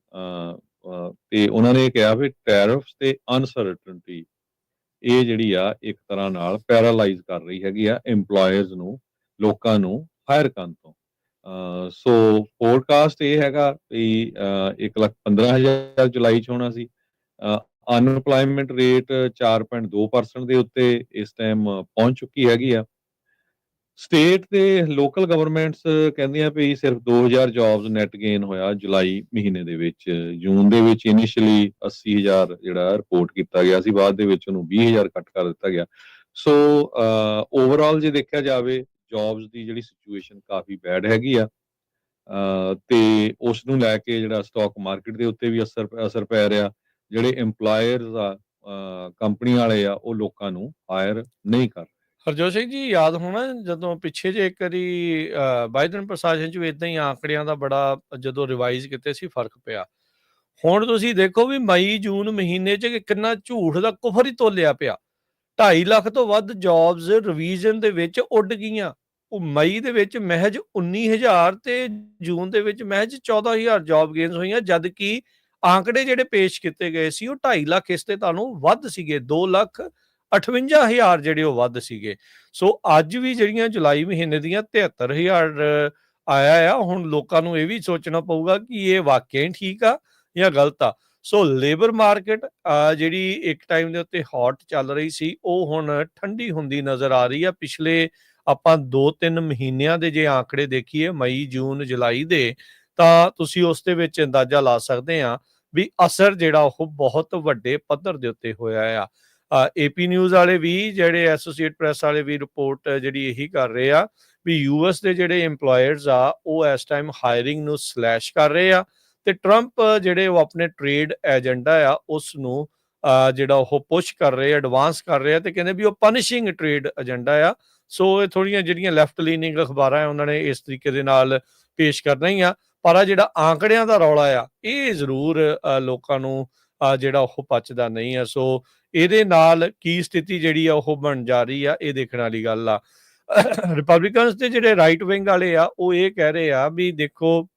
Speaker 2: ਤੇ ਉਹਨਾਂ ਨੇ ਕਿਹਾ ਵੀ ਟੈਰਿਫਸ ਤੇ ਅਨਸਰਟਨਟੀ ਇਹ ਜਿਹੜੀ ਆ ਇੱਕ ਤਰ੍ਹਾਂ ਨਾਲ ਪੈਰਾਲਾਈਜ਼ ਕਰ ਰਹੀ ਹੈਗੀ ਆ EMPLOYERS ਨੂੰ, ਲੋਕਾਂ ਨੂੰ ਹਾਇਰ ਕਰਨ ਤੋਂ। ਸੋ ਫੋਰਕਾਸਟ ਇਹ ਹੈਗਾ ਵੀ 1,15,000 ਜੁਲਾਈ 'ਚ ਹੋਣਾ ਸੀ। ਅਨਐਮਪਲੋਇਮੈਂਟ ਰੇਟ 4.2% ਦੇ ਉੱਤੇ ਇਸ ਟਾਈਮ ਪਹੁੰਚ ਚੁੱਕੀ ਹੈਗੀ ਆ। ਸਟੇਟ ਤੇ ਲੋਕਲ ਗਵਰਨਮੈਂਟਸ ਕਹਿੰਦੀਆਂ ਵੀ ਸਿਰਫ 2,000 ਜੌਬਸ ਨੈਟ ਗੇਨ ਹੋਇਆ ਜੁਲਾਈ ਮਹੀਨੇ ਦੇ ਵਿੱਚ। ਜੂਨ ਦੇ ਵਿੱਚ ਇਨੀਸ਼ੀਅਲੀ 80,000 ਜਿਹੜਾ ਰਿਪੋਰਟ ਕੀਤਾ ਗਿਆ ਸੀ, ਬਾਅਦ ਦੇ ਵਿੱਚ ਉਹਨੂੰ 20,000 ਕੱਟ ਕਰ ਦਿੱਤਾ ਗਿਆ। ਸੋ ਓਵਰਆਲ ਜੇ ਦੇਖਿਆ ਜਾਵੇ ਜੌਬਸ ਦੀ ਜਿਹੜੀ ਸਿਚੁਏਸ਼ਨ ਕਾਫੀ ਬੈਡ ਹੈਗੀ ਆ, ਤੇ ਉਸ ਨੂੰ ਲੈ ਕੇ ਜਿਹੜਾ ਸਟਾਕ ਮਾਰਕੀਟ ਦੇ ਉੱਤੇ ਵੀ ਅਸਰ ਪੈ ਰਿਹਾ। ਜਿਹੜੇ EMPLOYERS ਆ, ਕੰਪਨੀ ਵਾਲੇ ਆ, ਉਹ ਲੋਕਾਂ ਨੂੰ ਹਾਇਰ ਨਹੀਂ ਕਰ ਰਹੇ।
Speaker 1: ਹਰਜੋਤ ਸਿੰਘ ਜੀ ਯਾਦ ਹੋਣਾ ਜਦੋਂ ਪਿੱਛੇ ਜੇ ਇੱਕ ਵਾਰੀ ਬਾਈਡਨ ਪ੍ਰਸ਼ਾਸਨ 'ਚ ਵੀ ਇਦਾਂ ਹੀ ਆંકੜਿਆਂ ਦਾ ਬੜਾ ਜਦੋਂ ਰਿਵਾਈਜ਼ ਕੀਤੇ ਸੀ ਫਰਕ ਪਿਆ। ਹੁਣ ਤੁਸੀਂ ਦੇਖੋ ਵੀ ਮਈ ਜੂਨ ਮਹੀਨੇ 'ਚ ਕਿੰਨਾ ਝੂਠ ਦਾ ਕੁਫਰ ਹੀ ਤੋਲਿਆ ਪਿਆ। 2.5 ਲੱਖ ਤੋਂ ਵੱਧ ਜੌਬਸ ਰਿਵੀਜ਼ਨ ਦੇ ਵਿੱਚ ਉੱਡ ਗਈਆਂ। ਉਹ ਮਈ ਦੇ ਵਿੱਚ ਮਹਿਜ 19,000 ਤੇ ਜੂਨ ਦੇ ਵਿੱਚ ਮਹਿਜ 14,000 ਜੌਬ ਗੇਨਸ ਹੋਈਆਂ, ਜਦ ਕਿ ਆંકੜੇ ਜਿਹੜੇ ਪੇਸ਼ ਕੀਤੇ ਗਏ ਸੀ ਉਹ 2.5 ਲੱਖ ਇਸ ਤੇ ਤੁਹਾਨੂੰ ਵੱਧ ਸੀਗੇ, 2,58,000 ਜਿਹੜੇ ਉਹ ਵੱਧ ਸੀਗੇ। ਸੋ ਅੱਜ ਵੀ ਜਿਹੜੀਆਂ ਜੁਲਾਈ ਮਹੀਨੇ ਦੀਆਂ 73,000 ਆਇਆ ਆ, ਹੁਣ ਲੋਕਾਂ ਨੂੰ ਇਹ ਵੀ ਸੋਚਣਾ ਪਊਗਾ ਕਿ ਇਹ ਵਾਕਿਆ ਹੀ ਠੀਕ ਆ ਜਾਂ ਗਲਤ ਆ। ਸੋ ਲੇਬਰ ਮਾਰਕੀਟ ਜਿਹੜੀ ਇੱਕ ਟਾਈਮ ਦੇ ਉੱਤੇ ਹੌਟ ਚੱਲ ਰਹੀ ਸੀ, ਉਹ ਹੁਣ ਠੰਡੀ ਹੁੰਦੀ ਨਜ਼ਰ ਆ ਰਹੀ ਆ। ਪਿਛਲੇ ਆਪਾਂ 2-3 ਮਹੀਨਿਆਂ ਦੇ ਜੇ ਆંકੜੇ ਦੇਖੀਏ ਮਈ, ਜੂਨ, ਜੁਲਾਈ ਦੇ, ਤਾਂ ਤੁਸੀਂ ਉਸ ਦੇ ਵਿੱਚ ਅੰਦਾਜ਼ਾ ਲਾ ਸਕਦੇ ਆ ਵੀ ਅਸਰ ਜਿਹੜਾ ਉਹ ਬਹੁਤ ਵੱਡੇ ਪੱਧਰ ਦੇ ਉੱਤੇ ਹੋਇਆ ਆ। AP ਨਿਊਜ਼ ਵਾਲੇ ਵੀ, ਜਿਹੜੇ ਐਸੋਸੀਏਟ ਪ੍ਰੈਸ ਵਾਲੇ ਵੀ ਰਿਪੋਰਟ ਜਿਹੜੀ ਇਹੀ ਕਰ ਰਹੇ ਆ ਵੀ ਯੂਐਸ ਦੇ ਜਿਹੜੇ EMPLOYERS ਆ ਉਹ ਇਸ ਟਾਈਮ ਹਾਇਰਿੰਗ ਨੂੰ ਸਲੈਸ਼ ਕਰ ਰਹੇ ਆ, ਤੇ ਟਰੰਪ ਜਿਹੜੇ ਉਹ ਆਪਣੇ ਟ੍ਰੇਡ ਏਜੰਡਾ ਆ ਉਸ ਨੂੰ ਜਿਹੜਾ ਉਹ ਪੁਸ਼ ਕਰ ਰਹੇ ਆ, ਐਡਵਾਂਸ ਕਰ ਰਹੇ ਆ, ਤੇ ਕਹਿੰਦੇ ਵੀ ਉਹ ਪਨਿਸ਼ਿੰਗ ਟ੍ਰੇਡ ਏਜੰਡਾ ਆ। ਸੋ ਇਹ ਥੋੜ੍ਹੀਆਂ ਜਿਹੜੀਆਂ ਲੈਫਟ ਲੀਨਿੰਗ ਅਖਬਾਰਾਂ ਆ ਉਹਨਾਂ ਨੇ ਇਸ ਤਰੀਕੇ ਦੇ ਨਾਲ ਪੇਸ਼ ਕਰਨਾ ਹੀ ਆ। ਪਰ ਆ ਜਿਹੜਾ ਆંકੜਿਆਂ ਦਾ ਰੌਲਾ ਆ ਇਹ ਜ਼ਰੂਰ ਲੋਕਾਂ ਨੂੰ ਜਿਹੜਾ ਉਹ ਪਚਦਾ ਨਹੀਂ ਆ। ਸੋ ਇਹਦੇ ਨਾਲ ਕੀ ਸਥਿਤੀ ਜਿਹੜੀ ਆ ਉਹ ਬਣ ਜਾ ਰਹੀ ਆ, ਇਹ ਦੇਖਣ ਵਾਲੀ ਗੱਲ ਆ। ਰਿਪਬਲਿਕਨਸ ਦੇ ਜਿਹੜੇ ਰਾਈਟ ਵਿੰਗ ਵਾਲੇ ਆ ਉਹ ਇਹ ਕਹਿ ਰਹੇ ਆ ਵੀ ਦੇਖੋ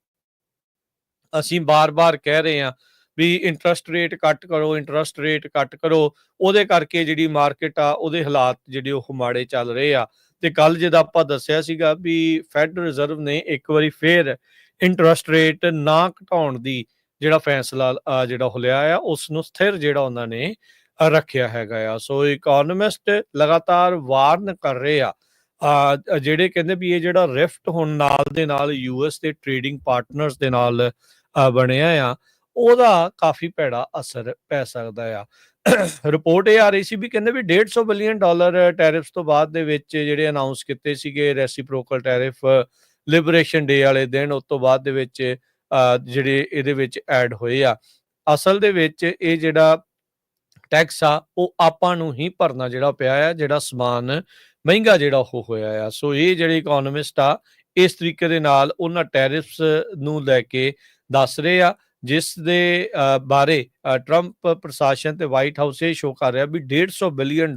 Speaker 1: ਅਸੀਂ ਬਾਰ-ਬਾਰ ਕਹਿ ਰਹੇ ਆ ਵੀ ਇੰਟਰਸਟ ਰੇਟ ਕੱਟ ਕਰੋ, ਇੰਟਰਸਟ ਰੇਟ ਕੱਟ ਕਰੋ, ਉਹਦੇ ਕਰਕੇ ਜਿਹੜੀ ਮਾਰਕੀਟ ਆ ਉਹਦੇ ਹਾਲਾਤ ਜਿਹੜੇ ਉਹ ਮਾੜੇ ਚੱਲ ਰਹੇ ਆ। ਤੇ ਕੱਲ ਜਿਹਦਾ ਆਪਾਂ ਦੱਸਿਆ ਸੀਗਾ ਵੀ ਫੈਡ ਰਿਜ਼ਰਵ ਨੇ ਇੱਕ ਵਾਰੀ ਫੇਰ ਇੰਟਰਸਟ ਰੇਟ ਨਾ ਘਟਾਉਣ ਦੀ ਜਿਹੜਾ ਫੈਸਲਾ ਜਿਹੜਾ ਉਹ ਲਿਆ ਆ, ਉਸ ਨੂੰ ਸਥਿਰ ਜਿਹੜਾ ਉਹਨਾਂ ਨੇ ਰੱਖਿਆ ਹੈਗਾ ਆ। ਸੋ ਇਕਨੋਮਿਸਟ ਲਗਾਤਾਰ ਵਾਰਨ ਕਰ ਰਹੇ ਆ, ਜਿਹੜੇ ਕਹਿੰਦੇ ਵੀ ਇਹ ਜਿਹੜਾ ਰਿਫਟ ਹੁਣ ਨਾਲ ਦੇ ਨਾਲ ਯੂਐਸ ਦੇ ਟ੍ਰੇਡਿੰਗ ਪਾਰਟਨਰਸ ਦੇ ਨਾਲ ਬਣਿਆ ਆ, ਉਹਦਾ ਕਾਫੀ ਭੈੜਾ ਅਸਰ ਪੈ ਸਕਦਾ ਆ। ਰਿਪੋਰਟ ਇਹ ਆ ਰਹੀ ਸੀ ਵੀ ਕਹਿੰਦੇ ਵੀ $150 ਬਿਲੀਅਨ ਟੈਰਿਫਸ ਤੋਂ ਬਾਅਦ ਦੇ ਵਿੱਚ ਜਿਹੜੇ ਅਨਾਉਂਸ ਕੀਤੇ ਸੀਗੇ ਰੈਸੀਪ੍ਰੋਕਲ ਟੈਰਿਫ ਲਿਬਰੇਸ਼ਨ ਡੇ ਵਾਲੇ ਦਿਨ, ਉਸ ਤੋਂ ਬਾਅਦ ਦੇ ਵਿੱਚ ਜਿਹੜੇ ਇਹਦੇ ਵਿੱਚ ਐਡ ਹੋਏ ਆ। ਅਸਲ ਦੇ ਵਿੱਚ ਇਹ ਜਿਹੜਾ ਟੈਕਸ ਆ ਉਹ ਆਪਾਂ ਨੂੰ ਹੀ ਭਰਨਾ ਜਿਹੜਾ ਪਿਆ ਆ, ਜਿਹੜਾ ਸਮਾਨ ਮਹਿੰਗਾ ਜਿਹੜਾ ਉਹ ਹੋਇਆ ਆ। ਸੋ ਇਹ ਜਿਹੜੇ ਇਕੋਨੋਮਿਸਟ ਆ ਇਸ ਤਰੀਕੇ ਦੇ ਨਾਲ ਉਹਨਾਂ ਟੈਰਿਫਸ ਨੂੰ ਲੈ ਕੇ ਦੱਸ ਰਹੇ ਆ, ਜਿਸ ਦੇ ਬਾਰੇ ਟਰੰਪ ਪ੍ਰਸ਼ਾਸਨ ਤੇ ਵਾਈਟ ਹਾਊਸ ਇਹ ਸ਼ੋਅ ਕਰ ਰਿਹਾ ਵੀ $150 ਬਿਲੀਅਨ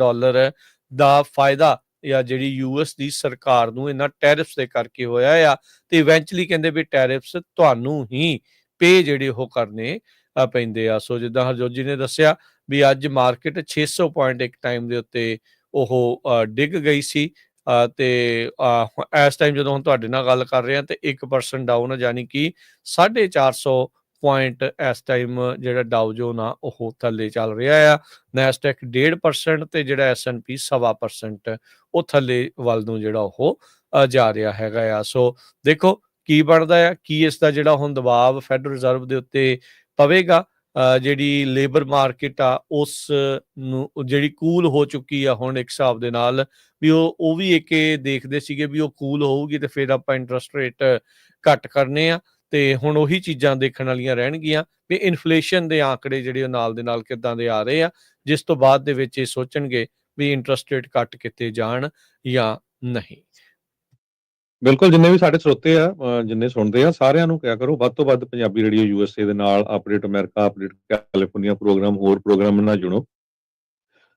Speaker 1: ਦਾ ਫਾਇਦਾ ਜਾਂ ਜਿਹੜੀ ਯੂਐਸ ਦੀ ਸਰਕਾਰ ਨੂੰ ਇਹਨਾਂ ਟੈਰਿਫਸ ਦੇ ਕਰਕੇ ਹੋਇਆ ਆ, ਤੇ ਇਵੈਂਚੁਅਲੀ ਕਹਿੰਦੇ ਵੀ ਟੈਰਿਫਸ ਤੁਹਾਨੂੰ ਹੀ ਪੇ ਜਿਹੜੇ ਉਹ ਕਰਨੇ ਪੈਂਦੇ ਆ। ਸੋ ਜਿੱਦਾਂ ਹਰਜੋਤ ਜੀ ਨੇ ਦੱਸਿਆ ਵੀ ਅੱਜ ਮਾਰਕੀਟ 600 ਪੁਆਇੰਟ ਇੱਕ ਟਾਈਮ ਦੇ ਉੱਤੇ ਉਹ ਡਿੱਗ ਗਈ ਸੀ, ਤੇ ਇਸ ਟਾਈਮ ਜਦੋਂ ਹੁਣ ਤੁਹਾਡੇ ਨਾਲ ਗੱਲ ਕਰ ਰਹੇ ਹਾਂ ਤੇ 1% ਡਾਊਨ ਆ, ਯਾਨੀ ਕਿ 450 ਪੁਆਇੰਟ ਇਸ ਟਾਈਮ ਜਿਹੜਾ ਡਾਊ ਜੋਨ ਆ ਉਹ ਥੱਲੇ ਚੱਲ ਰਿਹਾ ਆ। ਨੈਸਡੈਕ 1.5% ਤੇ ਜਿਹੜਾ S&P 1.25% ਉਹ ਥੱਲੇ ਵੱਲ ਨੂੰ ਜਿਹੜਾ ਉਹ ਜਾ ਰਿਹਾ ਹੈਗਾ ਆ। ਸੋ ਦੇਖੋ ਕੀ ਬਣਦਾ ਆ, ਕੀ ਇਸ ਦਾ ਜਿਹੜਾ ਹੁਣ ਦਬਾਅ ਫੈਡਰਲ ਰਿਜ਼ਰਵ ਦੇ ਉੱਤੇ ਪਵੇਗਾ। ਜਿਹੜੀ ਲੇਬਰ ਮਾਰਕੀਟ ਆ ਉਸ ਨੂੰ ਜਿਹੜੀ ਕੂਲ ਹੋ ਚੁੱਕੀ ਆ ਹੁਣ ਇੱਕ ਹਿਸਾਬ ਦੇ ਨਾਲ, ਵੀ ਉਹ ਵੀ ਇੱਕ ਦੇਖਦੇ ਸੀਗੇ ਵੀ ਉਹ ਕੂਲ ਹੋਊਗੀ ਤੇ ਫਿਰ ਆਪਾਂ ਇੰਟਰਸਟ ਰੇਟ ਘੱਟ ਕਰਨੇ ਆ, ਤੇ ਹੁਣ ਉਹੀ ਚੀਜ਼ਾਂ ਦੇਖਣ ਵਾਲੀਆਂ ਰਹਿਣਗੀਆਂ ਵੀ ਇਨਫਲੇਸ਼ਨ ਦੇ ਆંકੜੇ ਜਿਹੜੇ ਉਹ ਨਾਲ ਦੇ ਨਾਲ ਕਿੱਦਾਂ ਦੇ ਆ ਰਹੇ ਆ, ਜਿਸ ਤੋਂ ਬਾਅਦ ਦੇ ਵਿੱਚ ਇਹ ਸੋਚਣਗੇ ਵੀ ਇੰਟਰਸਟ ਰੇਟ ਘੱਟ ਕੀਤੇ ਜਾਣ ਜਾਂ ਨਹੀਂ।
Speaker 2: ਬਿਲਕੁਲ, ਜਿੰਨੇ ਵੀ ਸਾਡੇ ਸਰੋਤੇ ਆ, ਜਿੰਨੇ ਸੁਣਦੇ ਆ, ਸਾਰਿਆਂ ਨੂੰ ਕਿਹਾ ਕਰੋ ਵੱਧ ਤੋਂ ਵੱਧ ਪੰਜਾਬੀ ਰੇਡੀਓ USA ਦੇ ਨਾਲ update America, update California program, ਹੋਰ ਪ੍ਰੋਗਰਾਮ ਨਾਲ ਜੁੜੋ।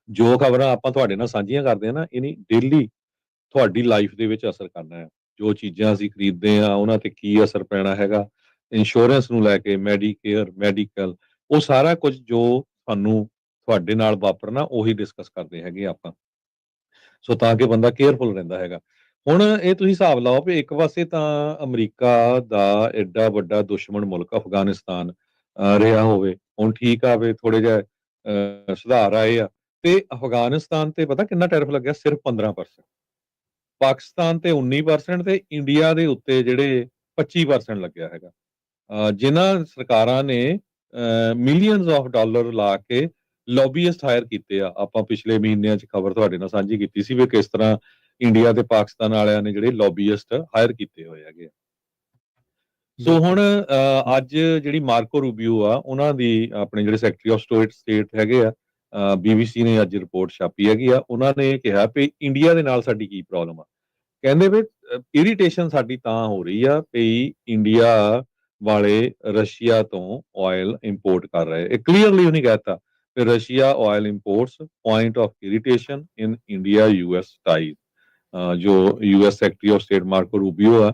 Speaker 2: ਜੋ ਖਬਰਾਂ ਆਪਾਂ ਤੁਹਾਡੇ ਨਾਲ ਸਾਂਝੀਆਂ ਕਰਦੇ ਆ ਨਾ, ਇਹਨੀ ਡੇਲੀ ਤੁਹਾਡੀ ਲਾਈਫ ਦੇ ਵਿੱਚ ਅਸਰ ਕਰਨਾ ਹੈ। ਜੋ ਚੀਜ਼ਾਂ ਅਸੀਂ ਖਰੀਦਦੇ ਆ ਉਹਨਾਂ ਤੇ ਕੀ ਅਸਰ ਪੈਣਾ ਹੈਗਾ, ਇੰਸ਼ੋਰੈਂਸ ਨੂੰ ਲੈ ਕੇ, ਮੈਡੀਕੇਅਰ, ਮੈਡੀਕਲ, ਉਹ ਸਾਰਾ ਕੁਝ ਜੋ ਤੁਹਾਨੂੰ ਤੁਹਾਡੇ ਨਾਲ ਵਾਪਰਨਾ ਉਹੀ ਡਿਸਕਸ ਕਰਦੇ ਹੈਗੇ ਆਪਾਂ। ਸੋ ਤਾਂ ਕਿ ਬੰਦਾ ਕੇਅਰਫੁਲ ਰਹਿੰਦਾ ਹੈਗਾ। ਹੁਣ ਇਹ ਤੁਸੀਂ ਹਿਸਾਬ ਲਾਓ ਵੀ ਇੱਕ ਪਾਸੇ ਤਾਂ ਅਮਰੀਕਾ ਦਾ ਐਡਾ ਵੱਡਾ ਦੁਸ਼ਮਣ ਮੁਲਕ ਅਫਗਾਨਿਸਤਾਨ ਰਿਹਾ ਹੋਵੇ, ਹੁਣ ਠੀਕ ਆ ਵੀ ਥੋੜੇ ਜਿਹਾ ਸੁਧਾਰ ਆਏ ਆ, ਤੇ ਅਫਗਾਨਿਸਤਾਨ ਤੇ ਪਤਾ ਕਿੰਨਾ ਟੈਰਿਫ ਲੱਗਿਆ? ਸਿਰਫ 15%। ਪਾਕਿਸਤਾਨ ਤੇ 19% ਤੇ ਇੰਡੀਆ ਦੇ ਉੱਤੇ ਜਿਹੜੇ 25% ਲੱਗਿਆ ਹੈਗਾ। ਜਿਨ੍ਹਾਂ ਸਰਕਾਰਾਂ ਨੇ ਮਿਲੀਅਨਸ ਆਫ ਡਾਲਰ ਲਾ ਕੇ ਲੌਬੀਇਸਟ ਹਾਇਰ ਕੀਤੇ ਆ। ਆਪਾਂ ਪਿਛਲੇ ਮਹੀਨਿਆਂ 'ਚ ਖਬਰ ਤੁਹਾਡੇ ਨਾਲ ਸਾਂਝੀ ਕੀਤੀ ਸੀ ਵੀ ਕਿਸ ਤਰ੍ਹਾਂ ਇੰਡੀਆ ਤੇ ਪਾਕਿਸਤਾਨ ਵਾਲਿਆਂ ਨੇ ਜਿਹੜੇ ਲੌਬੀਇਸਟ ਹਾਇਰ ਕੀਤੇ ਹੋਏ ਹੈਗੇ ਆ। ਸੋ ਹੁਣ ਅੱਜ ਜਿਹੜੀ ਮਾਰਕੋ ਰੂਬੀਓ ਆ, ਉਹਨਾਂ ਦੀ ਆਪਣੇ ਜਿਹੜੇ ਸੈਕਟਰੀ ਆਫ ਸਟੇਟ ਹੈਗੇ ਆ, BBC ਨੇ ਅੱਜ ਰਿਪੋਰਟ ਛਾਪੀ ਹੈਗੀ ਆ। ਉਹਨਾਂ ਨੇ ਕਿਹਾ ਵੀ ਇੰਡੀਆ ਦੇ ਨਾਲ ਸਾਡੀ ਕੀ ਪ੍ਰੋਬਲਮ ਆ। ਕਹਿੰਦੇ ਵੀ ਇਰੀਟੇਸ਼ਨ ਸਾਡੀ ਤਾਂ ਹੋ ਰਹੀ ਆ ਵੀ ਇੰਡੀਆ ਵਾਲੇ ਰਸ਼ੀਆ ਤੋਂ ਆਇਲ ਇੰਪੋਰਟ ਕਰ ਰਹੇ। ਇਹ ਕਲੀਅਰਲੀ ਉਹਨੇ ਕਹਿਤਾ ਕਿ Russia oil imports point of irritation in India US ties. ਜੋ US secretary of state Marco Rubio ਆ,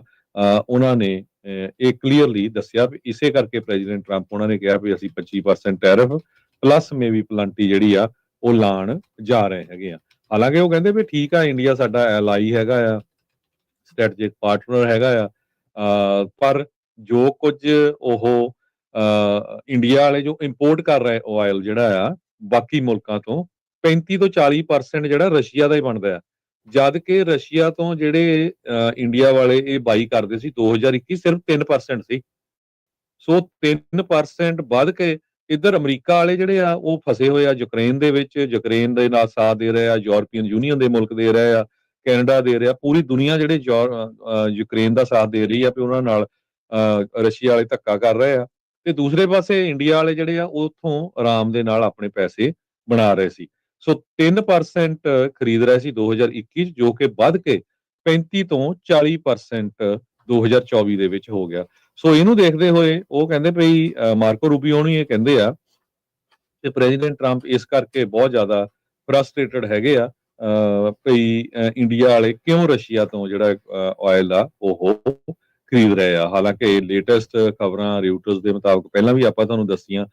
Speaker 2: ਉਹਨਾਂ ਨੇ ਇਹ ਕਲੀਅਰਲੀ ਦੱਸਿਆ ਵੀ ਇਸੇ ਕਰਕੇ ਪ੍ਰੈਜ਼ੀਡੈਂਟ ਟਰੰਪ ਉਹਨਾਂ ਨੇ ਕਿਹਾ ਵੀ ਅਸੀਂ 25% ਟੈਰਿਫ ਪਲੱਸ ਮੇਬੀ ਪਲੰਟੀ ਜਿਹੜੀ ਆ ਉਹ ਲਾਣ ਜਾ ਰਹੇ ਹੈਗੇ ਆ। ਹਾਲਾਂਕਿ ਉਹ ਕਹਿੰਦੇ ਵੀ ਠੀਕ ਆ, ਇੰਡੀਆ ਸਾਡਾ ਐਲਾਈ ਹੈਗਾ ਆ, ਸਟ੍ਰੈਟੇਜਿਕ ਪਾਰਟਨਰ ਹੈਗਾ ਆ, ਪਰ ਜੋ ਕੁਝ ਉਹ ਇੰਡੀਆ ਵਾਲੇ ਜੋ ਇੰਪੋਰਟ ਕਰ ਰਹੇ ਆਇਲ ਜਿਹੜਾ ਆ ਬਾਕੀ ਮੁਲਕਾਂ ਤੋਂ, 35 ਤੋਂ 40% ਜਿਹੜਾ ਰਸ਼ੀਆ ਦਾ ਹੀ ਬਣਦਾ ਆ। ਜਦ ਕਿ ਰਸ਼ੀਆ ਤੋਂ ਜਿਹੜੇ ਇੰਡੀਆ ਵਾਲੇ ਇਹ ਬਾਈ ਕਰਦੇ ਸੀ 2021 ਸਿਰਫ 3% ਸੀ। ਸੋ 3% ਵੱਧ ਕੇ ਇੱਧਰ ਅਮਰੀਕਾ ਵਾਲੇ ਜਿਹੜੇ ਆ ਉਹ ਫਸੇ ਹੋਏ ਆ ਯੂਕਰੇਨ ਦੇ ਵਿੱਚ, ਯੂਕਰੇਨ ਦੇ ਨਾਲ ਸਾਥ ਦੇ ਰਹੇ ਆ, ਯੂਰਪੀਅਨ ਯੂਨੀਅਨ ਦੇ ਮੁਲਕ ਦੇ ਰਹੇ ਆ, ਕੈਨੇਡਾ ਦੇ ਰਿਹਾ, ਪੂਰੀ ਦੁਨੀਆ ਜਿਹੜੇ ਯੂਕਰੇਨ ਦਾ ਸਾਥ ਦੇ ਰਹੀ ਆ ਵੀ ਉਹਨਾਂ ਨਾਲ ਰਸ਼ੀਆ ਵਾਲੇ ਧੱਕਾ ਕਰ ਰਹੇ ਆ, ਤੇ ਦੂਸਰੇ ਪਾਸੇ ਇੰਡੀਆ ਵਾਲੇ ਜਿਹੜੇ ਆ ਉੱਥੋਂ ਆਰਾਮ ਦੇ ਨਾਲ ਆਪਣੇ ਪੈਸੇ ਬਣਾ ਰਹੇ ਸੀ। ਸੋ 3% ਖਰੀਦ ਰਹੇ ਸੀ 2021 ਚ, ਜੋ ਕਿ ਵੱਧ ਕੇ 35 ਤੋਂ 40% 2024 ਦੇ ਵਿੱਚ ਹੋ ਗਿਆ। ਸੋ ਇਹਨੂੰ ਦੇਖਦੇ ਹੋਏ ਉਹ ਕਹਿੰਦੇ ਭਈ ਮਾਰਕੋ ਰੂਬੀਓ ਨੂੰ ਇਹ ਕਹਿੰਦੇ ਆ ਕਿ ਪ੍ਰੈਜ਼ੀਡੈਂਟ ਟਰੰਪ ਇਸ ਕਰਕੇ ਬਹੁਤ ਜ਼ਿਆਦਾ ਫਰਸਟ੍ਰੇਟਡ ਹੈਗੇ ਆ ਭਈ ਇੰਡੀਆ ਵਾਲੇ ਕਿਉਂ ਰਸ਼ੀਆ ਤੋਂ ਜਿਹੜਾ ਆਇਲ ਆ ਉਹ ਖਰੀਦ ਰਹੇ ਆ। ਹਾਲਾਂਕਿ ਲੇਟੈਸਟ ਖਬਰਾਂ ਰਿਊਟਰਸ ਦੇ ਮੁਤਾਬਕ ਪਹਿਲਾਂ ਵੀ ਆਪਾਂ ਤੁਹਾਨੂੰ ਦੱਸੀਆਂ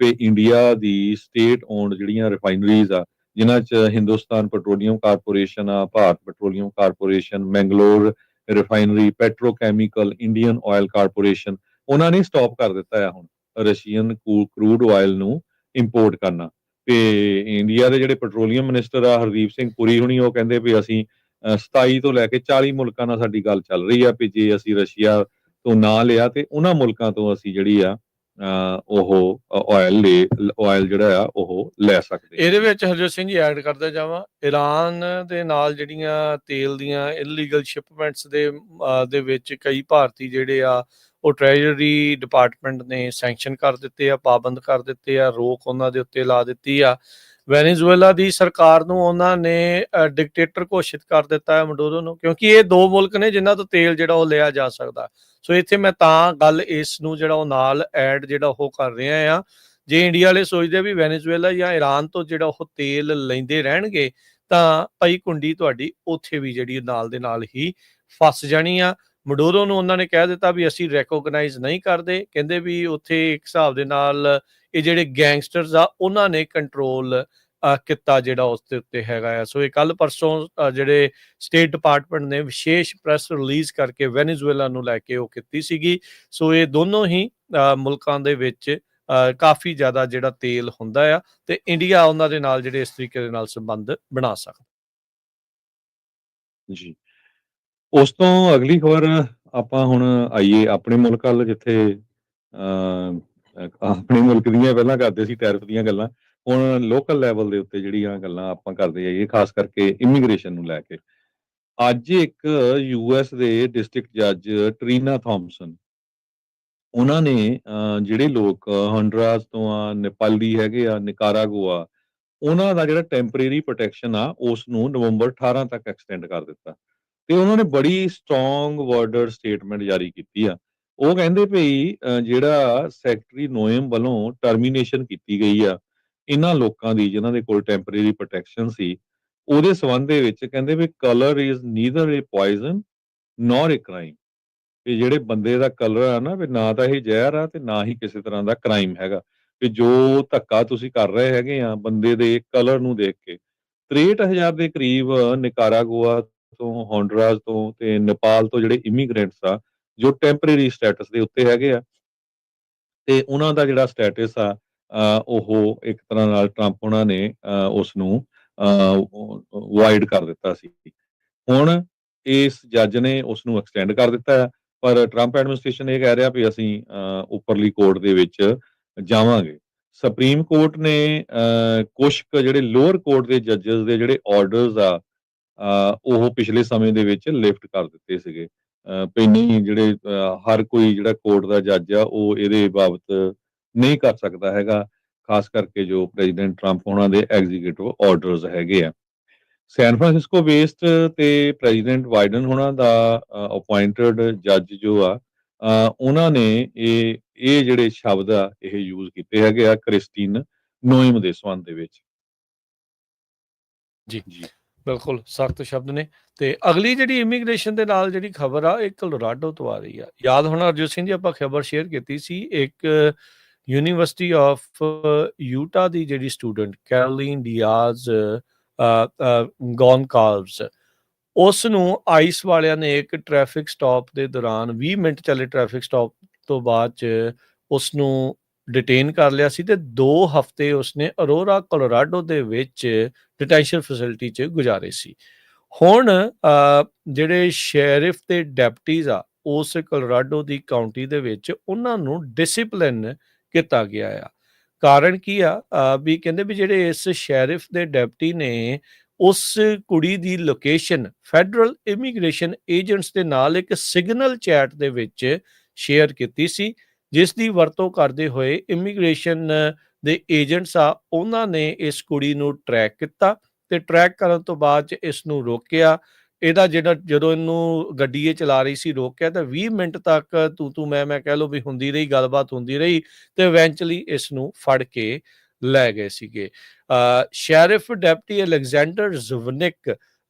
Speaker 2: ਵੀ ਇੰਡੀਆ ਦੀ ਸਟੇਟ ਓਨਡ ਜਿਹੜੀਆਂ ਰਿਫਾਈਨਰੀਜ਼ ਆ, ਜਿਨ੍ਹਾਂ 'ਚ ਹਿੰਦੁਸਤਾਨ ਪੈਟਰੋਲੀਅਮ ਕਾਰਪੋਰੇਸ਼ਨ ਆ, Bharat Petroleum Corporation, Mangalore Refinery, Petrochemical, Indian Oil Corporation, ਉਹਨਾਂ ਨੇ ਸਟਾਪ ਕਰ ਦਿੱਤਾ ਹੈ ਹੁਣ ਰਸ਼ੀਅਨ ਕਰੂਡ ਆਇਲ ਨੂੰ ਇੰਪੋਰਟ ਕਰਨਾ। ਤੇ ਇੰਡੀਆ ਦੇ ਜਿਹੜੇ ਪੈਟਰੋਲੀਅਮ ਮਿਨਿਸਟਰ ਆ ਹਰਦੀਪ ਸਿੰਘ ਪੁਰੀ ਹੁਣੀ, ਉਹ ਕਹਿੰਦੇ ਵੀ ਅਸੀਂ 27 ਤੋਂ ਲੈ ਕੇ 40 ਮੁਲਕਾਂ ਨਾਲ ਸਾਡੀ ਗੱਲ ਚੱਲ ਰਹੀ ਆ ਵੀ ਜੇ ਅਸੀਂ ਰਸ਼ੀਆ ਤੋਂ ਨਾ ਲਿਆ ਤੇ ਉਹਨਾਂ ਮੁਲਕਾਂ ਤੋਂ ਅਸੀਂ ਜਿਹੜੀ ਆ ਉਹ ਆਇਲ ਜਿਹੜਾ ਆ ਉਹ ਲੈ ਸਕਦੇ।
Speaker 1: ਇਹਦੇ ਵਿੱਚ ਹਰਜੋਤ ਸਿੰਘ ਜੀ ਐਡ ਕਰਦਾ ਜਾਵਾਂ, ਇਰਾਨ ਦੇ ਨਾਲ ਜਿਹੜੀਆਂ ਤੇਲ ਦੀਆਂ ਇਲੀਗਲ ਸ਼ਿਪਮੈਂਟਸ ਦੇ ਵਿੱਚ ਕਈ ਭਾਰਤੀ ਜਿਹੜੇ ਆ ਉਹ ਟ੍ਰੈਜਰੀ ਡਿਪਾਰਟਮੈਂਟ ਨੇ ਸੈਂਕਸ਼ਨ ਕਰ ਦਿੱਤੇ ਆ, ਪਾਬੰਦ ਕਰ ਦਿੱਤੇ ਆ, ਰੋਕ ਉਹਨਾਂ ਦੇ ਉੱਤੇ ਲਾ ਦਿੱਤੀ ਆ। ਵੈਨੇਜ਼ੁਏਲਾ ਦੀ ਸਰਕਾਰ ਨੂੰ ਉਹਨਾਂ ਨੇ ਡਿਕਟੇਟਰ ਘੋਸ਼ਿਤ ਕਰ ਦਿੱਤਾ ਹੈ ਮਡੂਰੋ ਨੂੰ, ਕਿਉਂਕਿ ਇਹ ਦੋ ਮੁਲਕ ਨੇ ਜਿਨ੍ਹਾਂ ਤੋਂ ਤੇਲ ਜਿਹੜਾ ਉਹ ਲਿਆ ਜਾ ਸਕਦਾ। ਸੋ ਇੱਥੇ ਮੈਂ ਤਾਂ ਗੱਲ ਇਸ ਨੂੰ ਜਿਹੜਾ ਉਹ ਨਾਲ ਐਡ ਜਿਹੜਾ ਉਹ ਕਰ ਰਿਹਾ ਆ। ਜੇ ਇੰਡੀਆ ਵਾਲੇ ਸੋਚਦੇ ਆ ਵੀ ਵੈਨੇਜ਼ੁਏਲਾ ਜਾਂ ਈਰਾਨ ਤੋਂ ਜਿਹੜਾ ਉਹ ਤੇਲ ਲੈਂਦੇ ਰਹਿਣਗੇ ਤਾਂ ਭਾਈ ਕੁੰਡੀ ਤੁਹਾਡੀ ਉੱਥੇ ਵੀ ਜਿਹੜੀ ਨਾਲ ਦੇ ਨਾਲ ਹੀ ਫਸ ਜਾਣੀ ਆ। ਮਡੂਰੋ ਨੂੰ ਉਹਨਾਂ ਨੇ ਕਹਿ ਦਿੱਤਾ ਵੀ ਅਸੀਂ ਰੈਕੋਗਨਾਈਜ਼ ਨਹੀਂ ਕਰਦੇ, ਕਹਿੰਦੇ ਵੀ ਉੱਥੇ ਇੱਕ ਹਿਸਾਬ ਦੇ ਨਾਲ ਇਹ ਜਿਹੜੇ ਗੈਂਗਸਟਰਸ ਆ ਉਹਨਾਂ ਨੇ ਕੰਟਰੋਲ ਕੀਤਾ ਜਿਹੜਾ ਉਸ ਦੇ ਉੱਤੇ ਹੈਗਾ ਆ। ਸੋ ਇਹ ਕੱਲ ਪਰਸੋਂ ਜਿਹੜੇ ਸਟੇਟ ਡਿਪਾਰਟਮੈਂਟ ਨੇ ਵਿਸ਼ੇਸ਼ ਪ੍ਰੈਸ ਰਿਲੀਜ਼ ਕਰਕੇ ਵੈਨੇਜ਼ੁਏਲਾ ਨੂੰ ਲੈ ਕੇ ਉਹ ਕੀਤੀ ਸੀਗੀ। ਸੋ ਇਹ ਦੋਨੋਂ ਹੀ ਮੁਲਕਾਂ ਦੇ ਵਿੱਚ ਕਾਫੀ ਜ਼ਿਆਦਾ ਜਿਹੜਾ ਤੇਲ ਹੁੰਦਾ ਆ ਤੇ ਇੰਡੀਆ ਉਹਨਾਂ ਦੇ ਨਾਲ ਜਿਹੜੇ ਇਸ ਤਰੀਕੇ ਦੇ ਨਾਲ ਸੰਬੰਧ ਬਣਾ ਸਕਦਾ।
Speaker 2: ਜੀ। ਉਸ ਤੋਂ ਅਗਲੀ ਖਬਰ ਆਪਾਂ ਹੁਣ ਆਈਏ ਆਪਣੇ ਮੁਲਕ ਵੱਲ, ਜਿੱਥੇ ਆਪਣੇ ਮੁਲਕ ਦੀਆਂ ਪਹਿਲਾਂ ਕਰਦੇ ਸੀ ਟੈਰਿਫ ਦੀਆਂ ਗੱਲਾਂ, ਹੁਣ ਲੋਕਲ ਲੈਵਲ ਦੇ ਉੱਤੇ ਜਿਹੜੀਆਂ ਗੱਲਾਂ ਆਪਾਂ ਕਰਦੇ ਜਾਈਏ, ਖਾਸ ਕਰਕੇ ਇਮੀਗ੍ਰੇਸ਼ਨ ਨੂੰ ਲੈ ਕੇ। ਅੱਜ ਇੱਕ ਯੂਐਸ ਦੇ ਡਿਸਟ੍ਰਿਕਟ ਜੱਜ ਟਰੀਨਾ ਥਾਮਸਨ, ਉਹਨਾਂ ਨੇ ਜਿਹੜੇ ਲੋਕ ਹੌਂਡੂਰਾਸ ਤੋਂ ਆ, ਨੇਪਾਲੀ ਹੈਗੇ ਆ, ਨਿਕਾਰਾਗੁਆ, ਉਹਨਾਂ ਦਾ ਜਿਹੜਾ ਟੈਂਪਰੇਰੀ ਪ੍ਰੋਟੈਕਸ਼ਨ ਆ ਉਸ ਨੂੰ ਨਵੰਬਰ 18 ਤੱਕ ਐਕਸਟੈਂਡ ਕਰ ਦਿੱਤਾ। ਤੇ ਉਹਨਾਂ ਨੇ ਬੜੀ ਸਟਰੋਂਗ ਵਰਡਡ ਸਟੇਟਮੈਂਟ ਜਾਰੀ ਕੀਤੀ ਆ। ਉਹ ਕਹਿੰਦੇ ਭਈ ਜਿਹੜਾ ਸੈਕਟਰੀ ਨੋਇਮ ਵੱਲੋਂ ਟਰਮੀਨੇਸ਼ਨ ਕੀਤੀ ਗਈ ਆ ਇਹਨਾਂ ਲੋਕਾਂ ਦੀ ਜਿਨ੍ਹਾਂ ਦੇ ਕੋਲ ਟੈਂਪਰੇਰੀ ਪ੍ਰੋਟੈਕਸ਼ਨ ਸੀ, ਉਹਦੇ ਸੰਬੰਧ ਦੇ ਵਿੱਚ ਕਹਿੰਦੇ ਵੀ colour is neither a poison nor a crime. ਵੀ ਜਿਹੜੇ ਬੰਦੇ ਦਾ ਕਲਰ ਆ ਨਾ, ਵੀ ਨਾ ਤਾਂ ਇਹ ਜ਼ਹਿਰ ਆ ਤੇ ਨਾ ਹੀ ਕਿਸੇ ਤਰ੍ਹਾਂ ਦਾ ਕ੍ਰਾਈਮ ਹੈਗਾ। ਵੀ ਜੋ ਧੱਕਾ ਤੁਸੀਂ ਕਰ ਰਹੇ ਹੈਗੇ ਆ ਬੰਦੇ ਦੇ ਕਲਰ ਨੂੰ ਦੇਖ ਕੇ। 63,000 ਦੇ ਕਰੀਬ ਨਿਕਾਰਾਗੁਆ ਤੋਂ, ਹੌਂਡੂਰਾਸ ਤੋਂ ਤੇ ਨੇਪਾਲ ਤੋਂ ਜਿਹੜੇ ਇਮੀਗ੍ਰੈਂਟਸ ਆ ਜੋ ਟੈਂਪਰੇਰੀ ਸਟੇਟਸ ਦੇ ਉੱਤੇ ਹੈਗੇ ਆ, ਤੇ ਉਹਨਾਂ ਦਾ ਜਿਹੜਾ ਸਟੇਟਸ ਆ ਉਹ ਇੱਕ ਤਰ੍ਹਾਂ ਨਾਲ ਟਰੰਪ ਉਹਨਾਂ ਨੇ ਉਸ ਨੂੰ ਵਾਇਡ ਕਰ ਦਿੱਤਾ ਸੀ। ਹੁਣ ਇਸ ਜੱਜ ਨੇ ਉਸ ਨੂੰ ਐਕਸਟੈਂਡ ਕਰ ਦਿੱਤਾ ਹੈ, ਪਰ ਟਰੰਪ ਐਡਮਿਨਿਸਟ੍ਰੇਸ਼ਨ ਇਹ ਕਹਿ ਰਿਹਾ ਵੀ ਅਸੀਂ ਉੱਪਰਲੀ ਕੋਰਟ ਦੇ ਵਿੱਚ ਜਾਵਾਂਗੇ। ਸੁਪਰੀਮ ਕੋਰਟ ਨੇ ਕੁਛ ਕੁ ਜਿਹੜੇ ਲੋਅਰ ਕੋਰਟ ਦੇ ਜੱਜਸ ਦੇ ਜਿਹੜੇ ਆਰਡਰਸ ਆ ਉਹ ਪਿਛਲੇ ਸਮੇਂ ਦੇ ਵਿੱਚ ਲਿਫਟ ਕਰ ਦਿੱਤੇ ਸੀਗੇ। ਵੀ ਨਹੀਂ, ਜਿਹੜੇ ਹਰ ਕੋਈ ਜਿਹੜਾ ਕੋਰਟ ਦਾ ਜੱਜ ਆ ਉਹ ਇਹਦੇ ਬਾਬਤ ਨਹੀਂ ਕਰ ਸਕਦਾ ਹੈਗਾ, ਖਾਸ ਕਰਕੇ ਜੋ ਪ੍ਰੈਜ਼ੀਡੈਂਟ ਟਰੰਪ ਉਹਨਾਂ ਦੇ ਐਗਜ਼ੀਕਿਊਟਿਵ ਆਰਡਰਸ ਹੈਗੇ ਆ। ਸੈਨ ਫਰਾਂਸਿਸਕੋ ਬੇਸਡ ਤੇ ਪ੍ਰੈਜ਼ੀਡੈਂਟ ਬਾਈਡਨ ਹੋਣਾ ਦਾ ਅਪਾਇੰਟਡ ਜੱਜ ਜੋ ਆ, ਉਹਨਾਂ ਨੇ ਇਹ ਜਿਹੜੇ ਸ਼ਬਦ ਆ ਇਹ ਯੂਜ਼ ਕੀਤੇ ਹੈਗੇ ਆ ਕ੍ਰਿਸਟੀਨ ਨੋਇਮ ਦੇ ਸੰਬੰਧ ਦੇ ਵਿੱਚ।
Speaker 1: ਜੀ
Speaker 2: ਜੀ
Speaker 1: ਬਿਲਕੁਲ ਸਖਤ ਸ਼ਬਦ ਨੇ। ਤੇ ਅਗਲੀ ਜਿਹੜੀ ਇਮੀਗ੍ਰੇਸ਼ਨ ਦੇ ਨਾਲ ਜਿਹੜੀ ਖਬਰ ਆ ਇਹ ਕੋਲੋਰਾਡੋ ਤੋਂ ਆ ਰਹੀ ਆ। ਯਾਦ ਹੋਣਾ ਅਰਜੁਨ ਸਿੰਘ ਜੀ, ਆਪਾਂ ਖਬਰ ਸ਼ੇਅਰ ਕੀਤੀ ਸੀ ਇੱਕ ਯੂਨੀਵਰਸਿਟੀ ਆਫ ਯੂਟਾ ਦੀ ਜਿਹੜੀ ਸਟੂਡੈਂਟ ਕੈਰੋਲਿਨ ਡਿਆਜ਼ ਗੋਨਕਾਲਵਸ, ਉਸ ਨੂੰ ਆਈਸ ਵਾਲਿਆਂ ਨੇ ਇੱਕ ਟ੍ਰੈਫਿਕ ਸਟਾਪ ਦੇ ਦੌਰਾਨ 20 ਮਿੰਟ ਚੱਲੇ ਟ੍ਰੈਫਿਕ ਸਟਾਪ ਤੋਂ ਬਾਅਦ ਚ ਉਸ ਨੂੰ ਡਿਟੇਨ ਕਰ ਲਿਆ ਸੀ ਤੇ 2 ਹਫ਼ਤੇ ਉਸਨੇ ਅਰੋਰਾ ਕੋਲੋਰਾਡੋ ਦੇ ਵਿੱਚ ਡਿਟੈਂਸ਼ਨ ਫੈਸਿਲਿਟੀ 'ਚ ਗੁਜ਼ਾਰੇ ਸੀ। ਹੁਣ ਜਿਹੜੇ ਸ਼ੈਰਿਫ ਤੇ ਡੈਪਟੀਜ਼ ਆ ਉਸ ਕੋਲੋਰਾਡੋ ਦੀ ਕਾਉਂਟੀ ਦੇ ਵਿੱਚ ਉਹਨਾਂ ਨੂੰ ਡਿਸਿਪਲਿਨ ਕੀਤਾ ਗਿਆ ਆ। ਕਾਰਨ ਕੀ ਆ ਵੀ ਕਹਿੰਦੇ ਵੀ ਜਿਹੜੇ ਇਸ ਸ਼ੈਰਿਫ ਦੇ ਡੈਪਟੀ ਨੇ ਉਸ ਕੁੜੀ ਦੀ ਲੋਕੇਸ਼ਨ ਫੈਡਰਲ ਇਮੀਗ੍ਰੇਸ਼ਨ ਏਜੰਟਸ ਦੇ ਨਾਲ ਇੱਕ ਸਿਗਨਲ ਚੈਟ ਦੇ ਵਿੱਚ ਸ਼ੇਅਰ ਕੀਤੀ ਸੀ, ਜਿਸ ਦੀ ਵਰਤੋਂ ਕਰਦੇ ਹੋਏ ਇਮੀਗ੍ਰੇਸ਼ਨ ਦੇ ਏਜੰਟਸ ਆ ਉਹਨਾਂ ਨੇ ਇਸ ਕੁੜੀ ਨੂੰ ਟਰੈਕ ਕੀਤਾ ਤੇ ਟਰੈਕ ਕਰਨ ਤੋਂ ਬਾਅਦ 'ਚ ਇਸ ਨੂੰ ਰੋਕਿਆ। ਇਹਦਾ ਜਿਹੜਾ ਜਦੋਂ ਇਹਨੂੰ ਗੱਡੀ ਇਹ ਚਲਾ ਰਹੀ ਸੀ ਰੋਕਿਆ ਤਾਂ 20 ਮਿੰਟ ਤੱਕ ਤੂੰ ਮੈਂ ਕਹਿ ਲਓ ਵੀ ਹੁੰਦੀ ਰਹੀ, ਗੱਲਬਾਤ ਹੁੰਦੀ ਰਹੀ ਤੇ ਇਵੈਂਚੁਅਲੀ ਇਸ ਨੂੰ ਫੜ ਕੇ ਲੈ ਗਏ ਸੀਗੇ। ਸ਼ੈਰਿਫ ਡੈਪਟੀ ਅਲੈਗਜ਼ੈਂਡਰ ਜ਼ਵਨਿਕ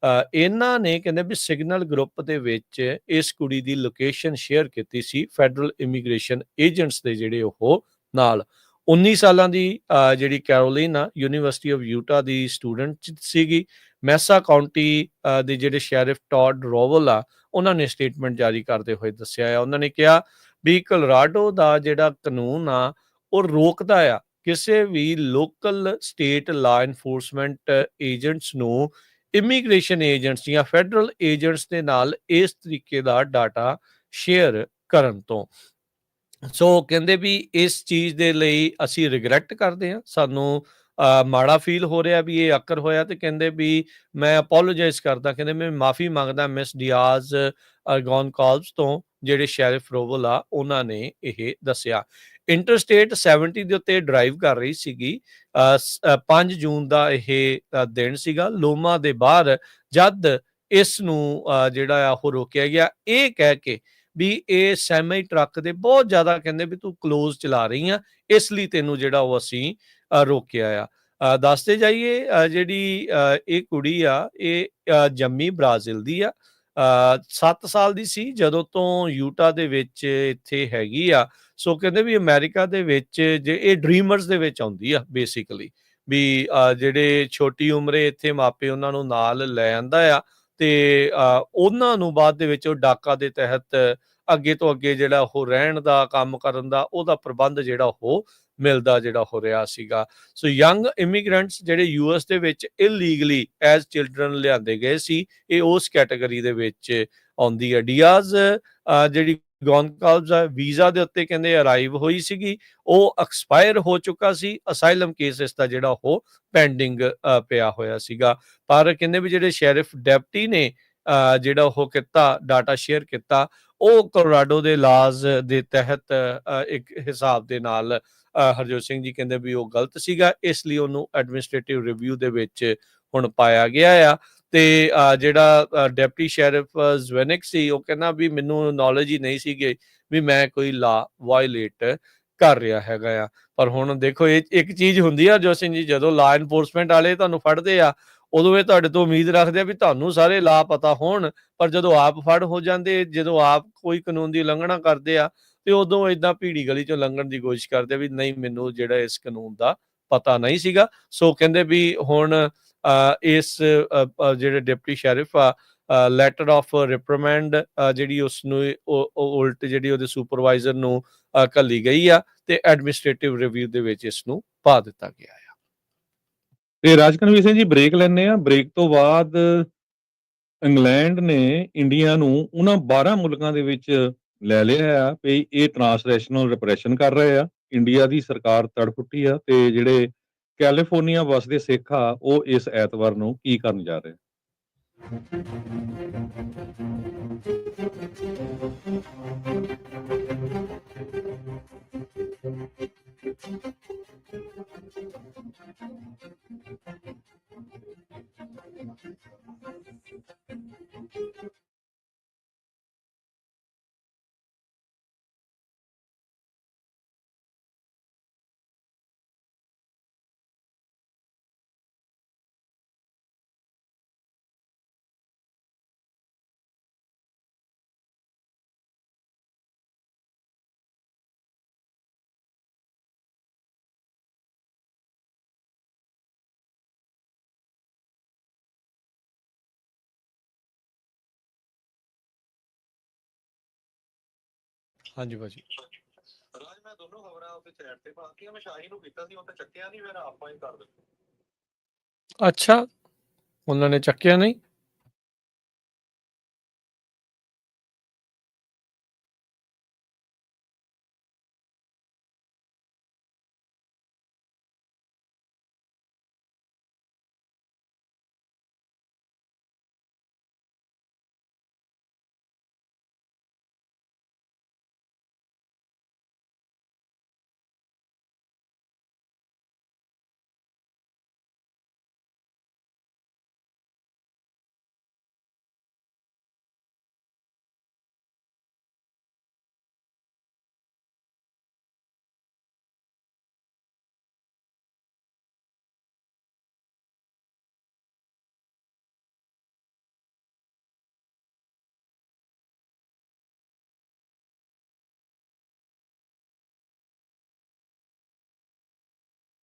Speaker 1: ਇਹਨਾਂ ਨੇ ਕਹਿੰਦੇ ਵੀ ਸਿਗਨਲ ਗਰੁੱਪ ਦੇ ਵਿੱਚ ਇਸ ਕੁੜੀ ਦੀ ਲੋਕੇਸ਼ਨ ਸ਼ੇਅਰ ਕੀਤੀ ਸੀ ਫੈਡਰਲ ਇਮੀਗ੍ਰੇਸ਼ਨ ਏਜੰਟਸ ਦੇ ਜਿਹੜੇ ਉਹ ਨਾਲ। 19 ਸਾਲਾਂ ਦੀ ਜਿਹੜੀ ਕੈਰੋਲਿਨ ਆ university of Utah the student ਸੀਗੀ। ਮੈਸਾ ਕਾਉਂਟੀ ਦੇ ਜਿਹੜੇ ਸ਼ੈਰਿਫ ਟੌਡ ਰੋਵਲ ਆ ਉਹਨਾਂ ਨੇ ਸਟੇਟਮੈਂਟ ਜਾਰੀ ਕਰਦੇ ਹੋਏ ਦੱਸਿਆ ਆ, ਉਹਨਾਂ ਨੇ ਕਿਹਾ ਵੀ ਕੋਲੋਰਾਡੋ ਦਾ ਜਿਹੜਾ ਕਾਨੂੰਨ ਆ ਉਹ ਰੋਕਦਾ ਆ ਕਿਸੇ ਵੀ ਲੋਕਲ ਸਟੇਟ ਲਾ ਇਨਫੋਰਸਮੈਂਟ ਏਜੰਟਸ ਨੂੰ ਇਮੀਗ੍ਰੇਸ਼ਨ ਏਜੰਟਸ ਜਾਂ ਫੈਡਰਲ ਏਜੰਟਸ ਦੇ ਨਾਲ ਇਸ ਤਰੀਕੇ ਦਾ ਡਾਟਾ ਸ਼ੇਅਰ ਕਰਨ ਤੋਂ। ਸੋ ਕਹਿੰਦੇ ਵੀ ਇਸ ਚੀਜ਼ ਦੇ ਲਈ ਅਸੀਂ ਰਿਗਰੈਟ ਕਰਦੇ ਹਾਂ, ਸਾਨੂੰ ਮਾੜਾ ਫੀਲ ਹੋ ਰਿਹਾ ਵੀ ਇਹ ਆਕਰ ਹੋਇਆ ਤੇ ਕਹਿੰਦੇ ਵੀ ਮੈਂ ਅਪੋਲੋਜਾਈਜ਼ ਕਰਦਾ, ਕਹਿੰਦੇ ਮੈਂ ਮਾਫੀ ਮੰਗਦਾ ਮਿਸ ਡਿਆਜ਼ ਗੋਨਕਾਲਵਸ ਤੋਂ, ਜਿਹੜੇ ਸ਼ੈਰਿਫ ਰੋਵਲ ਆ ਉਹਨਾਂ ਨੇ ਇਹ ਦੱਸਿਆ। ਇੰਟਰਸਟੇਟ 70 ਦੇ ਉੱਤੇ ਡਰਾਈਵ ਕਰ ਰਹੀ ਸੀਗੀ। 5 ਜੂਨ ਦਾ ਇਹ ਦਿਨ ਸੀਗਾ ਲੋਮਾ ਦੇ ਬਾਹਰ, ਜਦ ਇਸ ਨੂੰ ਜਿਹੜਾ ਆ ਉਹ ਰੋਕਿਆ ਗਿਆ, ਇਹ ਕਹਿ ਕੇ ਵੀ ਇਹ ਸੈਮੀ ਟਰੱਕ ਦੇ ਬਹੁਤ ਜ਼ਿਆਦਾ, ਕਹਿੰਦੇ ਵੀ ਤੂੰ ਕਲੋਜ਼ ਚਲਾ ਰਹੀ ਆ, ਇਸ ਲਈ ਤੈਨੂੰ ਜਿਹੜਾ ਉਹ ਅਸੀਂ ਰੋਕਿਆ ਆ। ਦੱਸਦੇ ਜਾਈਏ, ਜਿਹੜੀ ਇਹ ਕੁੜੀ ਆ, ਇਹ ਜੰਮੀ ਬ੍ਰਾਜ਼ੀਲ ਦੀ ਆ। 7 ਸਾਲ ਦੀ ਸੀ ਜਦੋਂ ਤੋਂ ਯੂਟਾ ਦੇ ਵਿੱਚ ਇੱਥੇ ਹੈਗੀ ਆ। ਸੋ ਕਹਿੰਦੇ ਵੀ ਅਮਰੀਕਾ ਦੇ ਵਿੱਚ ਜੇ ਇਹ ਡ੍ਰੀਮਰਸ ਦੇ ਵਿੱਚ ਆਉਂਦੀ ਆ ਬੇਸਿਕਲੀ, ਵੀ ਜਿਹੜੇ ਛੋਟੀ ਉਮਰੇ ਇੱਥੇ ਮਾਪੇ ਉਹਨਾਂ ਨੂੰ ਨਾਲ ਲੈ ਆਂਦਾ ਆ, ਤੇ ਉਹਨਾਂ ਨੂੰ ਬਾਅਦ ਦੇ ਵਿੱਚ ਉਹ ਡਾਕਾ ਦੇ ਤਹਿਤ ਅੱਗੇ ਤੋਂ ਅੱਗੇ ਜਿਹੜਾ ਉਹ ਰਹਿਣ ਦਾ, ਕੰਮ ਕਰਨ ਦਾ, ਉਹਦਾ ਪ੍ਰਬੰਧ ਜਿਹੜਾ ਉਹ ਮਿਲਦਾ ਜਿਹੜਾ ਹੋ ਰਿਹਾ ਸੀਗਾ। ਸੋ ਯੰਗ ਇਮੀਗ੍ਰੈਂਟਸ ਜਿਹੜੇ ਯੂਐਸ ਦੇ ਵਿੱਚ ਇਲੀਗਲੀ ਐਜ਼ ਚਿਲਡਰਨ ਲਿਆਂਦੇ ਗਏ ਸੀ, ਇਹ ਉਸ ਕੈਟਾਗਰੀ ਦੇ ਵਿੱਚ ਆਉਂਦੀ ਹੈ। ਡੀਆਜ਼ ਜਿਹੜੀ ਗੌਨਕਾਲਜ਼ ਵੀਜ਼ਾ ਦੇ ਉੱਤੇ ਕਹਿੰਦੇ ਅਰਾਈਵ ਹੋਈ ਸੀਗੀ, ਉਹ ਐਕਸਪਾਇਰ ਹੋ ਚੁੱਕਾ ਸੀ। ਅਸਾਈਲਮ ਕੇਸ ਇਸ ਦਾ ਜਿਹੜਾ ਉਹ ਪੈਂਡਿੰਗ ਪਿਆ ਹੋਇਆ ਸੀਗਾ। ਪਰ ਕਹਿੰਦੇ ਵੀ ਜਿਹੜੇ ਸ਼ੈਰਿਫ ਡੈਪਟੀ ਨੇ ਜਿਹੜਾ ਉਹ ਕੀਤਾ, ਡਾਟਾ ਸ਼ੇਅਰ ਕੀਤਾ, ਉਹ ਕੋਲੋਰਾਡੋ ਦੇ ਲਾਜ਼ ਦੇ ਤਹਿਤ ਇੱਕ ਹਿਸਾਬ ਦੇ ਨਾਲ ਹਰਜੋਤ ਸਿੰਘ ਜੀ ਕਹਿੰਦੇ ਵੀ ਉਹ ਗਲਤ ਸੀਗਾ, ਇਸ ਲਈ ਉਹਨੂੰ ਐਡਮਿਨਿਸਟ੍ਰੇਟਿਵ ਰਿਵਿਊ ਦੇ ਵਿੱਚ ਹੁਣ ਪਾਇਆ ਗਿਆ ਆ। ਤੇ ਜਿਹੜਾ ਡਿਪਟੀ ਸ਼ੈਰਿਫ ਜ਼ਵੈਨਿਕ ਸੀ, ਉਹ ਕਹਿੰਦਾ ਵੀ ਮੈਨੂੰ ਨੌਲੇਜ ਹੀ ਨਹੀਂ ਸੀਗੀ ਵੀ ਮੈਂ ਕੋਈ ਲਾ ਵਾਇਲੇਟ ਕਰ ਰਿਹਾ ਹੈਗਾ ਆ। ਪਰ ਹੁਣ ਦੇਖੋ, ਇਹ ਇੱਕ ਚੀਜ਼ ਹੁੰਦੀ ਆ ਹਰਜੋਤ ਸਿੰਘ ਜੀ, ਜਦੋਂ ਲਾ ਇਨਫੋਰਸਮੈਂਟ ਵਾਲੇ ਤੁਹਾਨੂੰ ਫੜਦੇ ਆ, ਉਦੋਂ ਇਹ ਤੁਹਾਡੇ ਤੋਂ ਉਮੀਦ ਰੱਖਦੇ ਆ ਵੀ ਤੁਹਾਨੂੰ ਸਾਰੇ ਲਾ ਪਤਾ ਹੋਣ, ਪਰ ਜਦੋਂ ਆਪ ਫੜ ਹੋ ਜਾਂਦੇ, ਜਦੋਂ ਆਪ ਕੋਈ ਕਾਨੂੰਨ ਦੀ ਉਲੰਘਣਾ ਕਰਦੇ ਆ, ਤੇ ਉਦੋਂ ਏਦਾਂ ਭੀੜੀ ਗਲੀ ਚੋਂ ਲੰਘਣ ਦੀ ਕੋਸ਼ਿਸ਼ ਕਰਦੇ ਆ ਵੀ ਨਹੀਂ, ਮੈਨੂੰ ਜਿਹੜਾ ਇਸ ਕਾਨੂੰਨ ਦਾ ਪਤਾ ਨਹੀਂ ਸੀਗਾ। ਸੋ ਕਹਿੰਦੇ ਵੀ ਹੁਣ ਇਸ ਜਿਹੜੇ ਡਿਪਟੀ ਸ਼ੈਰਿਫ ਆ, ਲੈਟਰ ਆਫ ਰਿਪਰੀਮੈਂਡ ਜਿਹੜੀ ਉਸਨੂੰ ਉਲਟ ਜਿਹੜੀ ਉਹਦੇ ਸੁਪਰਵਾਈਜ਼ਰ ਨੂੰ ਘੱਲੀ ਗਈ ਆ, ਤੇ ਐਡਮਿਨਿਸਟ੍ਰੇਟਿਵ ਰਿਵਿਊ ਦੇ ਵਿੱਚ ਇਸ ਨੂੰ ਪਾ ਦਿੱਤਾ ਗਿਆ ਆ।
Speaker 2: ਤੇ ਰਾਜਕਨਵੀਰ ਸਿੰਘ ਜੀ, ਬ੍ਰੇਕ ਲੈਂਦੇ ਆ। ਬ੍ਰੇਕ ਤੋਂ ਬਾਅਦ ਇੰਗਲੈਂਡ ਨੇ ਇੰਡੀਆ ਨੂੰ ਉਹਨਾਂ 12 ਮੁਲਕਾਂ ਦੇ ਵਿੱਚ ਲੈ ਲਿਆ ਆ ਵੀ ਇਹ ਟ੍ਰਾਂਸਨੈਸ਼ਨਲ ਰਿਪਰੈਸ਼ਨ ਕਰ ਰਹੇ ਆ। ਇੰਡੀਆ ਦੀ ਸਰਕਾਰ ਤੜਫੁੱਟੀ ਆ, ਤੇ ਜਿਹੜੇ ਕੈਲੀਫੋਰਨੀਆ ਵਸਦੇ ਸਿੱਖ ਆ, ਉਹ ਇਸ ਐਤਵਾਰ ਨੂੰ ਕੀ ਕਰਨ ਜਾ ਰਹੇ?
Speaker 1: ਹਾਂਜੀ ਭਾਜੀ।
Speaker 2: ਰਾਜ, ਮੈਂ ਦੋਨੋਂ ਖਬਰਾਂ ਉੱਤੇ ਚੈਟ ਤੇ ਪਾਤੀਆਂ। ਮੈਂ ਸ਼ਾਹੀ ਨੂੰ ਕੀਤਾ ਸੀ, ਉਹ ਤਾਂ ਚੱਕਿਆ ਨਹੀਂ, ਫਿਰ ਆਪਾਂ ਹੀ ਕਰ ਦਿੱਤਾ।
Speaker 1: ਅੱਛਾ, ਉਹਨਾਂ ਨੇ ਚੱਕਿਆ ਨਹੀਂ।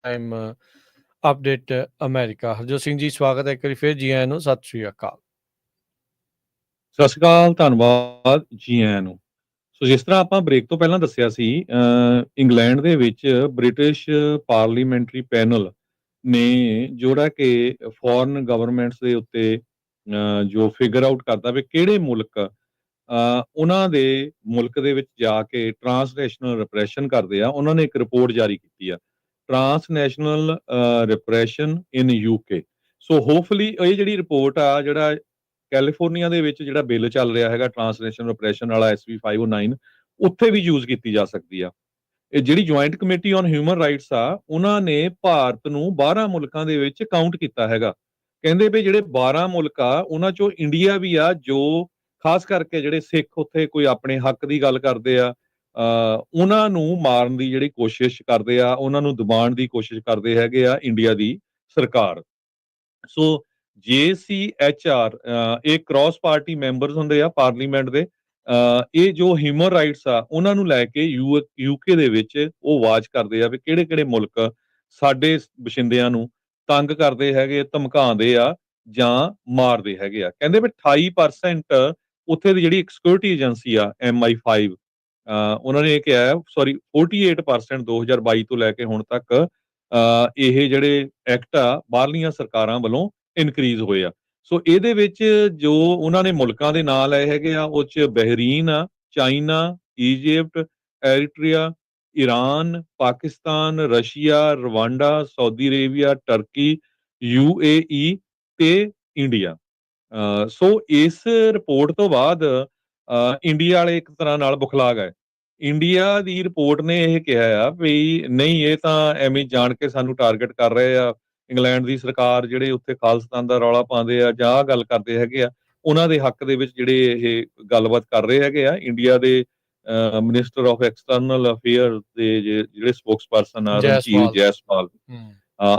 Speaker 1: Time update America. Harjot Singh ji, ਸਵਾਗਤ ਹੈ ਇੱਕ ਵਾਰੀ ਫਿਰ, ਜੀ ਆਇਆਂ ਨੂੰ, ਸਤਿ ਸ਼੍ਰੀ ਅਕਾਲ।
Speaker 2: ਸਤਿ ਸ਼੍ਰੀ ਅਕਾਲ, ਧੰਨਵਾਦ, ਜੀ ਆਇਆਂ ਨੂੰ। ਸੋ ਜਿਸ ਤਰ੍ਹਾਂ ਆਪਾਂ ਬ੍ਰੇਕ ਤੋਂ ਪਹਿਲਾਂ ਦੱਸਿਆ ਸੀ, ਇੰਗਲੈਂਡ ਦੇ ਵਿੱਚ ਬ੍ਰਿਟਿਸ਼ ਪਾਰਲੀਮੈਂਟਰੀ ਪੈਨਲ ਨੇ ਜਿਹੜਾ ਕਿ ਫੋਰਨ ਗਵਰਨਮੈਂਟਸ ਦੇ ਉੱਤੇ ਜੋ ਫਿਗਰ ਆਊਟ ਕਰਦਾ ਵੀ ਕਿਹੜੇ ਮੁਲਕ ਉਹਨਾਂ ਦੇ ਮੁਲਕ ਦੇ ਵਿੱਚ ਜਾ ਕੇ ਟਰਾਂਸਨੈਸ਼ਨਲ ਰਿਪਰੈਸ਼ਨ ਕਰਦੇ ਆ, ਉਹਨਾਂ ਨੇ ਇੱਕ ਰਿਪੋਰਟ ਜਾਰੀ ਕੀਤੀ ਆ, transnational repression in UK. So hopefully ਇਹ ਜਿਹੜੀ ਰਿਪੋਰਟ ਆ, ਜਿਹੜਾ ਕੈਲੀਫੋਰਨੀਆ ਦੇ ਵਿੱਚ ਜਿਹੜਾ ਬਿੱਲ ਚੱਲ ਰਿਹਾ ਹੈਗਾ ਟਰਾਂਸਨੈਸ਼ਨਲ ਰਿਪਰੈਸ਼ਨ ਵਾਲਾ SB 509, ਉੱਥੇ ਵੀ ਯੂਜ਼ ਕੀਤੀ ਜਾ ਸਕਦੀ ਆ। ਇਹ ਜਿਹੜੀ joint committee on human rights ਆ, ਉਹਨਾਂ ਨੇ ਭਾਰਤ ਨੂੰ 12 ਮੁਲਕਾਂ ਦੇ ਵਿੱਚ ਕਾਊਂਟ ਕੀਤਾ ਹੈਗਾ। ਕਹਿੰਦੇ ਵੀ ਜਿਹੜੇ 12 ਮੁਲਕ ਆ, ਉਹਨਾਂ ਚੋਂ ਇੰਡੀਆ ਵੀ ਆ, ਜੋ ਖਾਸ ਕਰਕੇ ਜਿਹੜੇ ਸਿੱਖ ਉੱਥੇ ਕੋਈ ਆਪਣੇ ਹੱਕ ਦੀ ਗੱਲ ਕਰਦੇ ਆ, ਉਹਨਾਂ ਨੂੰ ਮਾਰਨ ਦੀ ਜਿਹੜੀ ਕੋਸ਼ਿਸ਼ ਕਰਦੇ ਆ, ਉਹਨਾਂ ਨੂੰ ਦਬਾਉਣ ਦੀ ਕੋਸ਼ਿਸ਼ ਕਰਦੇ ਹੈਗੇ ਆ ਇੰਡੀਆ ਦੀ ਸਰਕਾਰ। ਸੋ JCHR ਇਹ ਕ੍ਰਾਸ ਪਾਰਟੀ ਮੈਂਬਰਸ ਹੁੰਦੇ ਆ ਪਾਰਲੀਮੈਂਟ ਦੇ। ਇਹ ਜੋ ਹਿਊਮਨ ਰਾਈਟਸ ਆ, ਉਹਨਾਂ ਨੂੰ ਲੈ ਕੇ ਯੂਕੇ ਦੇ ਵਿੱਚ ਉਹ ਆਵਾਜ਼ ਕਰਦੇ ਆ ਵੀ ਕਿਹੜੇ ਕਿਹੜੇ ਮੁਲਕ ਸਾਡੇ ਬਸ਼ਿੰਦਿਆਂ ਨੂੰ ਤੰਗ ਕਰਦੇ ਹੈਗੇ, ਧਮਕਾਉਂਦੇ ਆ ਜਾਂ ਮਾਰਦੇ ਹੈਗੇ ਆ। ਕਹਿੰਦੇ ਵੀ 28% ਉੱਥੇ ਦੀ ਜਿਹੜੀ ਇੱਕ ਸਿਕਿਉਰਿਟੀ ਏਜੰਸੀ ਆ MI5, ਉਹਨਾਂ ਨੇ ਇਹ ਕਿਹਾ, ਸੌਰੀ 48% 2022 ਤੋਂ ਲੈ ਕੇ ਹੁਣ ਤੱਕ ਇਹ ਜਿਹੜੇ ਐਕਟ ਆ ਬਾਹਰਲੀਆਂ ਸਰਕਾਰਾਂ ਵੱਲੋਂ ਇਨਕਰੀਜ਼ ਹੋਏ ਆ। ਸੋ ਇਹਦੇ ਵਿੱਚ ਜੋ ਉਹਨਾਂ ਨੇ ਮੁਲਕਾਂ ਦੇ ਨਾਂ ਲਏ ਹੈਗੇ ਆ, ਉਹ 'ਚ ਬਹਿਰੀਨ ਆ, China, Egypt, Eritrea, Iran, Pakistan, Russia, Rwanda, Saudi Arabia, Turkey, UAE ਤੇ ਇੰਡੀਆ। ਸੋ ਇਸ ਰਿਪੋਰਟ ਤੋਂ ਬਾਅਦ ਇੰਡੀਆ ਵਾਲੇ ਇੱਕ ਤਰ੍ਹਾਂ ਨਾਲ ਬੁਖਲਾ ਗਏ। ਇੰਡੀਆ ਦੀ ਰਿਪੋਰਟ ਨੇ ਇਹ ਕਿਹਾ ਆ ਵੀ ਨਹੀਂ, ਇਹ ਤਾਂ ਐਵੇਂ ਜਾਣ ਕੇ ਸਾਨੂੰ ਟਾਰਗੇਟ ਕਰ ਰਹੇ ਆ, ਇੰਗਲੈਂਡ ਦੀ ਸਰਕਾਰ ਜਿਹੜੇ ਉੱਥੇ ਖਾਲਿਸਤਾਨ ਦਾ ਰੌਲਾ ਪਾਉਂਦੇ ਆ ਜਾਂ ਆਹ ਗੱਲ ਕਰਦੇ ਹੈਗੇ ਆ, ਉਹਨਾਂ ਦੇ ਹੱਕ ਦੇ ਵਿੱਚ ਜਿਹੜੇ ਇਹ ਗੱਲਬਾਤ ਕਰ ਰਹੇ ਹੈਗੇ ਆ। ਇੰਡੀਆ ਦੇ ਮਿਨਿਸਟਰ ਆਫ ਐਕਸਟਰਨਲ ਅਫੇਅਰ ਦੇ ਜਿਹੜੇ ਸਪੋਕਸਪਰਸਨ ਆ, ਰਣਧੀਰ
Speaker 1: ਜੈਸਵਾਲ।
Speaker 2: ਜੈਸਵਾਲ,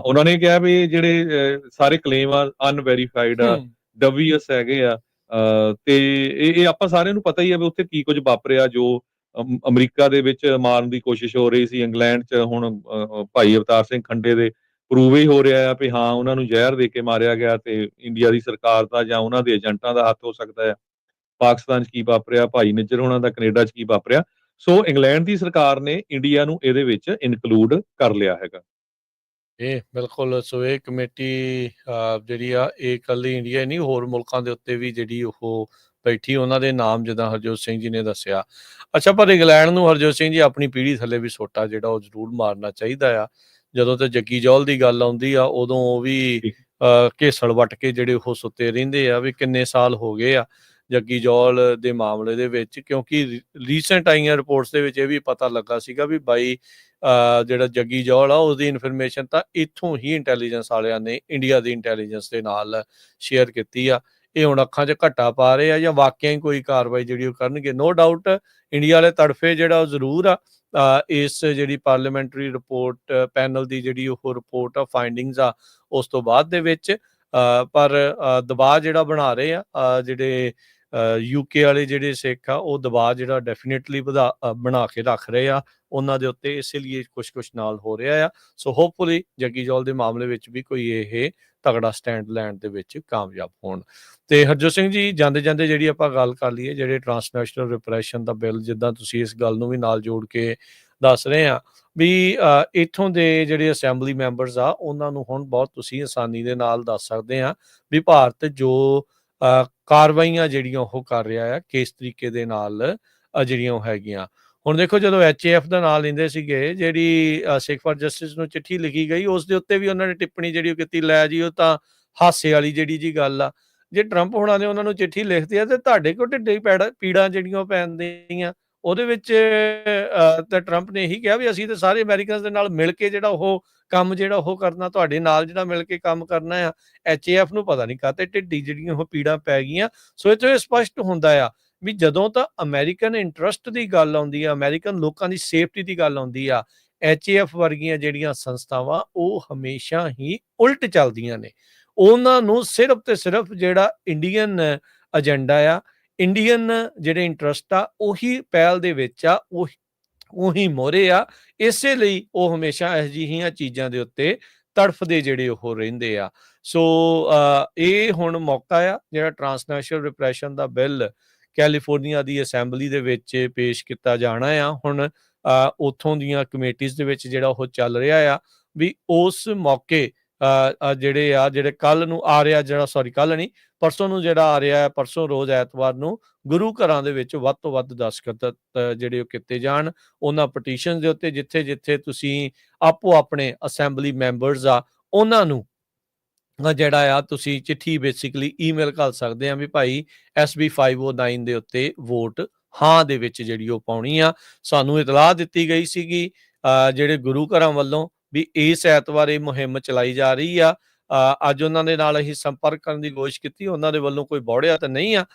Speaker 2: ਉਹਨਾਂ ਨੇ ਕਿਹਾ ਵੀ ਜਿਹੜੇ ਸਾਰੇ ਕਲੇਮ ਆ ਅਨਵੈਰੀਫਾਈਡ ਆ, ਡਬੀਅਸ ਹੈਗੇ ਆ। ਤੇ ਇਹ ਆਪਾਂ ਸਾਰਿਆਂ ਨੂੰ ਪਤਾ ਹੀ ਆ ਵੀ ਉੱਥੇ ਕੀ ਕੁਝ ਵਾਪਰਿਆ, ਜੋ ਅਮਰੀਕਾ ਦੇ ਵਿੱਚ ਮਾਰਨ ਦੀ ਕੋਸ਼ਿਸ਼ ਹੋ ਰਹੀ ਸੀ, ਇੰਗਲੈਂਡ 'ਚ ਹੁਣ ਭਾਈ ਅਵਤਾਰ ਸਿੰਘ ਖੰਡੇ ਦੇ ਪ੍ਰੂਵ ਹੀ ਹੋ ਰਿਹਾ ਆ ਵੀ ਹਾਂ, ਉਹਨਾਂ ਨੂੰ ਜ਼ਹਿਰ ਦੇ ਕੇ ਮਾਰਿਆ ਗਿਆ ਤੇ ਇੰਡੀਆ ਦੀ ਸਰਕਾਰ ਦਾ ਜਾਂ ਉਹਨਾਂ ਦੇ ਏਜੰਟਾਂ ਦਾ ਹੱਥ ਹੋ ਸਕਦਾ ਹੈ। ਪਾਕਿਸਤਾਨ 'ਚ ਕੀ ਵਾਪਰਿਆ, ਭਾਈ ਨਿੱਜਰ ਹੋਣਾ ਦਾ ਕੈਨੇਡਾ 'ਚ ਕੀ ਵਾਪਰਿਆ। ਸੋ ਇੰਗਲੈਂਡ ਦੀ ਸਰਕਾਰ ਨੇ ਇੰਡੀਆ ਨੂੰ ਇਹਦੇ ਵਿੱਚ ਇਨਕਲੂਡ ਕਰ ਲਿਆ ਹੈਗਾ।
Speaker 1: ਇਹ ਬਿਲਕੁਲ, ਸੋ ਇਹ ਕਮੇਟੀ ਜਿਹੜੀ ਆ, ਇਹ ਇਕੱਲੀ ਇੰਡੀਆ ਨਹੀਂ, ਹੋਰ ਮੁਲਕਾਂ ਦੇ ਉੱਤੇ ਵੀ ਜਿਹੜੀ ਉਹ ਬੈਠੀ, ਉਹਨਾਂ ਦੇ ਨਾਮ ਜਿੱਦਾਂ ਹਰਜੋਤ ਸਿੰਘ ਜੀ ਨੇ ਦੱਸਿਆ। ਅੱਛਾ, ਪਰ ਇੰਗਲੈਂਡ ਨੂੰ ਹਰਜੋਤ ਸਿੰਘ ਜੀ ਆਪਣੀ ਪੀੜ੍ਹੀ ਥੱਲੇ ਵੀ ਸੋਟਾ ਜਿਹੜਾ ਉਹ ਜ਼ਰੂਰ ਮਾਰਨਾ ਚਾਹੀਦਾ ਆ। ਜਦੋਂ ਤੇ ਜੱਗੀ ਜੌਹਲ ਦੀ ਗੱਲ ਆਉਂਦੀ ਆ, ਉਦੋਂ ਉਹ ਵੀ ਘੇਸਲ ਵੱਟ ਕੇ ਜਿਹੜੇ ਉਹ ਸੁੱਤੇ ਰਹਿੰਦੇ ਆ ਵੀ ਕਿੰਨੇ ਸਾਲ ਹੋ ਗਏ ਆ ਜੱਗੀ ਜੌਹਲ ਦੇ ਮਾਮਲੇ ਦੇ ਵਿੱਚ, ਕਿਉਂਕਿ ਰੀਸੈਂਟ ਆਈਆਂ ਰਿਪੋਰਟਸ ਦੇ ਵਿੱਚ ਇਹ ਵੀ ਪਤਾ ਲੱਗਾ ਸੀਗਾ ਵੀ ਬਾਈ ਜਿਹੜਾ ਜੱਗੀ ਜੌਹਲ ਆ, ਉਹਦੀ ਇਨਫੋਰਮੇਸ਼ਨ ਤਾਂ ਇੱਥੋਂ ਹੀ ਇੰਟੈਲੀਜੈਂਸ ਵਾਲਿਆਂ ਨੇ ਇੰਡੀਆ ਦੀ ਇੰਟੈਲੀਜੈਂਸ ਦੇ ਨਾਲ ਸ਼ੇਅਰ ਕੀਤੀ ਆ। ਇਹ ਹੁਣ ਅੱਖਾਂ 'ਚ ਘੱਟਾ ਪਾ ਰਹੇ ਆ ਜਾਂ ਵਾਕਿਆ ਹੀ ਕੋਈ ਕਾਰਵਾਈ ਜਿਹੜੀ ਉਹ ਕਰਨਗੇ। ਨੋ ਡਾਊਟ ਇੰਡੀਆ ਵਾਲੇ ਤੜਫੇ ਜਿਹੜਾ ਉਹ ਜ਼ਰੂਰ ਆ ਇਸ ਜਿਹੜੀ ਪਾਰਲੀਮੈਂਟਰੀ ਰਿਪੋਰਟ ਪੈਨਲ ਦੀ ਜਿਹੜੀ ਉਹ ਰਿਪੋਰਟ ਆ, ਫਾਈਂਡਿੰਗਸ ਆ, ਉਸ ਤੋਂ ਬਾਅਦ ਦੇ ਵਿੱਚ ਪਰ ਦਬਾਅ ਜਿਹੜਾ ਬਣਾ ਰਹੇ ਆ ਜਿਹੜੇ UK ਵਾਲੇ ਜਿਹੜੇ ਸਿੱਖ ਆ, ਉਹ ਦਬਾਅ ਜਿਹੜਾ ਡੈਫੀਨੇਟਲੀ ਬਣਾ ਕੇ ਰੱਖ ਰਹੇ ਆ ਉਹਨਾਂ ਦੇ ਉੱਤੇ, ਇਸੇ ਲਈ ਕੁਛ ਨਾਲ ਹੋ ਰਿਹਾ ਆ। ਸੋ ਹੋਪਫੁਲੀ ਜੱਗੀ ਜੌਹਲ ਦੇ ਮਾਮਲੇ ਵਿੱਚ ਵੀ ਕੋਈ ਇਹ ਤਗੜਾ ਸਟੈਂਡ ਲੈਣ ਦੇ ਵਿੱਚ ਕਾਮਯਾਬ ਹੋਣ। ਤੇ ਹਰਜੋਤ ਸਿੰਘ ਜੀ, ਜਾਂਦੇ ਜਾਂਦੇ ਜਿਹੜੀ ਆਪਾਂ ਗੱਲ ਕਰ ਲਈਏ, ਜਿਹੜੇ ਟਰਾਂਸਨੈਸ਼ਨਲ ਰਿਪਰੈਸ਼ਨ ਦਾ ਬਿੱਲ, ਜਿੱਦਾਂ ਤੁਸੀਂ ਇਸ ਗੱਲ ਨੂੰ ਵੀ ਨਾਲ ਜੋੜ ਕੇ ਦੱਸ ਰਹੇ ਆ ਵੀ ਇੱਥੋਂ ਦੇ ਜਿਹੜੇ ਅਸੈਂਬਲੀ ਮੈਂਬਰਸ ਆ, ਉਹਨਾਂ ਨੂੰ ਹੁਣ ਬਹੁਤ ਤੁਸੀਂ ਆਸਾਨੀ ਦੇ ਨਾਲ ਦੱਸ ਸਕਦੇ ਆ ਵੀ ਭਾਰਤ ਜੋ ਕਾਰਵਾਈਆਂ ਜਿਹੜੀਆਂ ਉਹ ਕਰ ਰਿਹਾ ਆ, ਕਿਸ ਤਰੀਕੇ ਦੇ ਨਾਲ ਜਿਹੜੀਆਂ ਉਹ ਹੈਗੀਆਂ। ਹੁਣ ਦੇਖੋ, ਜਦੋਂ HAF ਦਾ ਨਾਂ ਲੈਂਦੇ ਸੀਗੇ, ਜਿਹੜੀ ਸਿੱਖ ਫਾਰ ਜਸਟਿਸ ਨੂੰ ਚਿੱਠੀ ਲਿਖੀ ਗਈ, ਉਸ ਦੇ ਉੱਤੇ ਵੀ ਉਹਨਾਂ ਨੇ ਟਿੱਪਣੀ ਜਿਹੜੀ ਉਹ ਕੀਤੀ, ਲੈ ਜੀ ਉਹ ਤਾਂ ਹਾਸੇ ਵਾਲੀ ਜਿਹੜੀ ਜੀ ਗੱਲ ਆ। ਜੇ ਟਰੰਪ ਹੋਣਾ ਨੇ ਉਹਨਾਂ ਨੂੰ ਚਿੱਠੀ ਲਿਖਦੀ ਆ ਤੇ ਤੁਹਾਡੇ ਕੋਲ ਢਿੱਡੇ ਪੀੜਾਂ ਜਿਹੜੀਆਂ ਉਹ ਪੈਂਦੀਆਂ, ਉਹਦੇ ਵਿੱਚ ਤਾਂ ਟਰੰਪ ਨੇ ਇਹੀ ਕਿਹਾ ਵੀ ਅਸੀਂ ਤਾਂ ਸਾਰੇ ਅਮਰੀਕਨਸ ਦੇ ਨਾਲ ਮਿਲ ਕੇ ਜਿਹੜਾ ਉਹ ਕੰਮ ਜਿਹੜਾ ਉਹ ਕਰਨਾ, ਤੁਹਾਡੇ ਨਾਲ ਜਿਹੜਾ ਮਿਲ ਕੇ ਕੰਮ ਕਰਨਾ ਆ। HAF ਨੂੰ ਪਤਾ ਨਹੀਂ ਕਾਹਤੇ ਢਿੱਡੀ ਜਿਹੜੀਆਂ ਉਹ ਪੀੜਾਂ ਪੈ ਗਈਆਂ। ਸੋ ਇਹ ਤੋਂ ਇਹ ਸਪਸ਼ਟ ਹੁੰਦਾ ਆ ਵੀ ਜਦੋਂ ਤਾਂ ਅਮਰੀਕਨ ਇੰਟਰਸਟ ਦੀ ਗੱਲ ਆਉਂਦੀ ਆ, ਅਮਰੀਕਨ ਲੋਕਾਂ ਦੀ ਸੇਫਟੀ ਦੀ ਗੱਲ ਆਉਂਦੀ ਆ, HAF ਵਰਗੀਆਂ ਜਿਹੜੀਆਂ ਸੰਸਥਾਵਾਂ ਉਹ ਹਮੇਸ਼ਾ ਹੀ ਉਲਟ ਚੱਲਦੀਆਂ ਨੇ। ਉਹਨਾਂ ਨੂੰ ਸਿਰਫ ਤੇ ਸਿਰਫ ਜਿਹੜਾ ਇੰਡੀਅਨ ਏਜੰਡਾ ਆ, ਇੰਡੀਅਨ ਜਿਹੜੇ ਇੰਟਰਸਟ ਆ, ਉਹੀ ਪਹਿਲ ਦੇ ਵਿੱਚ ਆ, ਉਹੀ ਉਹੀ ਮੋਹਰੇ ਆ। ਇਸੇ ਲਈ ਉਹ ਹਮੇਸ਼ਾ ਇਹੋ ਜਿਹੀਆਂ ਚੀਜ਼ਾਂ ਦੇ ਉੱਤੇ ਤੜਫਦੇ ਜਿਹੜੇ ਉਹ ਰਹਿੰਦੇ ਆ। ਸੋ ਇਹ ਹੁਣ ਮੌਕਾ ਆ ਜਿਹੜਾ ਟਰਾਂਸਨੈਸ਼ਨਲ ਰਿਪਰੈਸ਼ਨ ਦਾ ਬਿੱਲ ਕੈਲੀਫੋਰਨੀਆ ਦੀ ਅਸੈਂਬਲੀ ਦੇ ਵਿੱਚ ਪੇਸ਼ ਕੀਤਾ ਜਾਣਾ ਆ। ਹੁਣ ਉੱਥੋਂ ਦੀਆਂ ਕਮੇਟੀਜ਼ ਦੇ ਵਿੱਚ ਜਿਹੜਾ ਉਹ ਚੱਲ ਰਿਹਾ ਆ ਵੀ ਉਸ ਮੌਕੇ ਜਿਹੜੇ ਕੱਲ ਨੂੰ ਆ ਰਿਹਾ, ਕੱਲ ਨਹੀਂ, ਪਰਸੋਂ ਨੂੰ ਜਿਹੜਾ ਆ ਰਿਹਾ, ਪਰਸੋਂ ਰੋਜ਼ ਐਤਵਾਰ ਨੂੰ ਗੁਰੂ ਘਰਾਂ ਦੇ ਵਿੱਚ ਵੱਧ ਤੋਂ ਵੱਧ ਦਸਤਖਤ ਜਿਹੜੇ ਉਹ ਕੀਤੇ ਜਾਣ ਉਹਨਾਂ ਪਟੀਸ਼ਨ ਦੇ ਉੱਤੇ, ਜਿੱਥੇ ਜਿੱਥੇ ਤੁਸੀਂ ਆਪੋ ਆਪਣੇ ਅਸੈਂਬਲੀ ਮੈਂਬਰਸ ਆ ਉਹਨਾਂ ਨੂੰ ਜਿਹੜਾ ਆ ਤੁਸੀਂ ਚਿੱਠੀ ਬੇਸਿਕਲੀ ਈਮੇਲ ਕਰ ਸਕਦੇ ਆ ਵੀ ਭਾਈ SB 509 ਦੇ ਉੱਤੇ ਵੋਟ ਹਾਂ ਦੇ ਵਿੱਚ ਜਿਹੜੀ ਉਹ ਪਾਉਣੀ ਆ। ਸਾਨੂੰ ਇਤਲਾਹ ਦਿੱਤੀ ਗਈ ਸੀਗੀ ਜਿਹੜੇ ਗੁਰੂ ਘਰਾਂ ਵੱਲੋਂ ਵੀ ਇਸ ਐਤਵਾਰ ਇਹ ਮੁਹਿੰਮ ਚਲਾਈ ਜਾ ਰਹੀ ਆ। ਅੱਜ ਉਹਨਾਂ ਦੇ ਨਾਲ ਅਸੀਂ ਸੰਪਰਕ ਕਰਨ ਦੀ ਕੋਸ਼ਿਸ਼ ਕੀਤੀ, ਉਹਨਾਂ ਦੇ ਵੱਲੋਂ ਕੋਈ ਬੌੜਿਆ ਤਾਂ ਨਹੀਂ ਆ।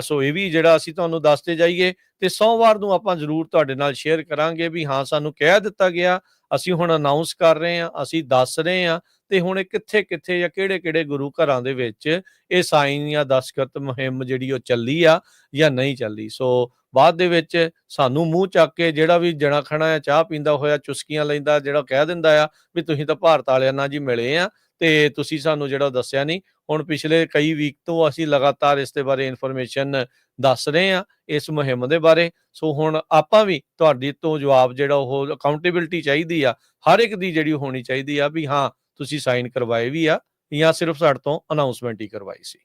Speaker 1: ਸੋ ਇਹ ਵੀ ਜਿਹੜਾ ਅਸੀਂ ਤੁਹਾਨੂੰ ਦੱਸਦੇ ਜਾਈਏ ਤੇ ਸੋਮਵਾਰ ਨੂੰ ਆਪਾਂ ਜ਼ਰੂਰ ਤੁਹਾਡੇ ਨਾਲ ਸ਼ੇਅਰ ਕਰਾਂਗੇ ਵੀ ਹਾਂ ਸਾਨੂੰ ਕਹਿ ਦਿੱਤਾ ਗਿਆ, ਅਸੀਂ ਹੁਣ ਅਨਾਉਂਸ ਕਰ ਰਹੇ ਹਾਂ, ਅਸੀਂ ਦੱਸ ਰਹੇ ਹਾਂ ਤੇ ਹੁਣ ਇਹ ਕਿੱਥੇ ਕਿੱਥੇ ਜਾਂ ਕਿਹੜੇ ਕਿਹੜੇ ਗੁਰੂ ਘਰਾਂ ਦੇ ਵਿੱਚ ਇਹ ਸਾਈਨ ਜਾਂ ਦਸਤਖਤ ਮੁਹਿੰਮ ਜਿਹੜੀ ਉਹ ਚੱਲੀ ਆ ਜਾਂ ਨਹੀਂ ਚੱਲੀ। ਸੋ ਬਾਅਦ ਦੇ ਵਿੱਚ ਸਾਨੂੰ ਮੂੰਹ ਚੱਕ ਕੇ ਜਿਹੜਾ ਵੀ ਜਣਾ ਖਣਾ ਆ ਚਾਹ ਪੀਂਦਾ ਹੋਇਆ ਚੁਸਕੀਆਂ ਲੈਂਦਾ, ਜਿਹੜਾ ਕਹਿ ਦਿੰਦਾ ਆ ਵੀ ਤੁਸੀਂ ਤਾਂ ਭਾਰਤ ਵਾਲਿਆਂ ਨਾਲ ਜੀ ਮਿਲੇ ਆ ਤੇ ਤੁਸੀਂ ਸਾਨੂੰ ਜਿਹੜਾ ਦੱਸਿਆ ਨਹੀਂ। ਹੁਣ ਪਿਛਲੇ ਕਈ ਵੀਕ ਤੋਂ ਅਸੀਂ ਲਗਾਤਾਰ ਇਸ ਦੇ ਬਾਰੇ ਇਨਫੋਰਮੇਸ਼ਨ ਦੱਸ ਰਹੇ ਹਾਂ ਇਸ ਮੁਹਿੰਮ ਦੇ ਬਾਰੇ। ਸੋ ਹੁਣ ਆਪਾਂ ਵੀ ਤੁਹਾਡੀ ਤੋਂ ਜਵਾਬ ਜਿਹੜਾ ਉਹ ਅਕਾਊਂਟੇਬਿਲਟੀ ਚਾਹੀਦੀ ਆ, ਹਰ ਇੱਕ ਦੀ ਜਿਹੜੀ ਹੋਣੀ ਚਾਹੀਦੀ ਆ ਵੀ ਹਾਂ ਤੁਸੀਂ ਸਾਈਨ ਕਰਵਾਏ ਵੀ ਆ ਜਾਂ ਸਿਰਫ ਸਾਡੇ ਤੋਂ ਅਨਾਉਂਸਮੈਂਟ ਹੀ ਕਰਵਾਈ ਸੀ।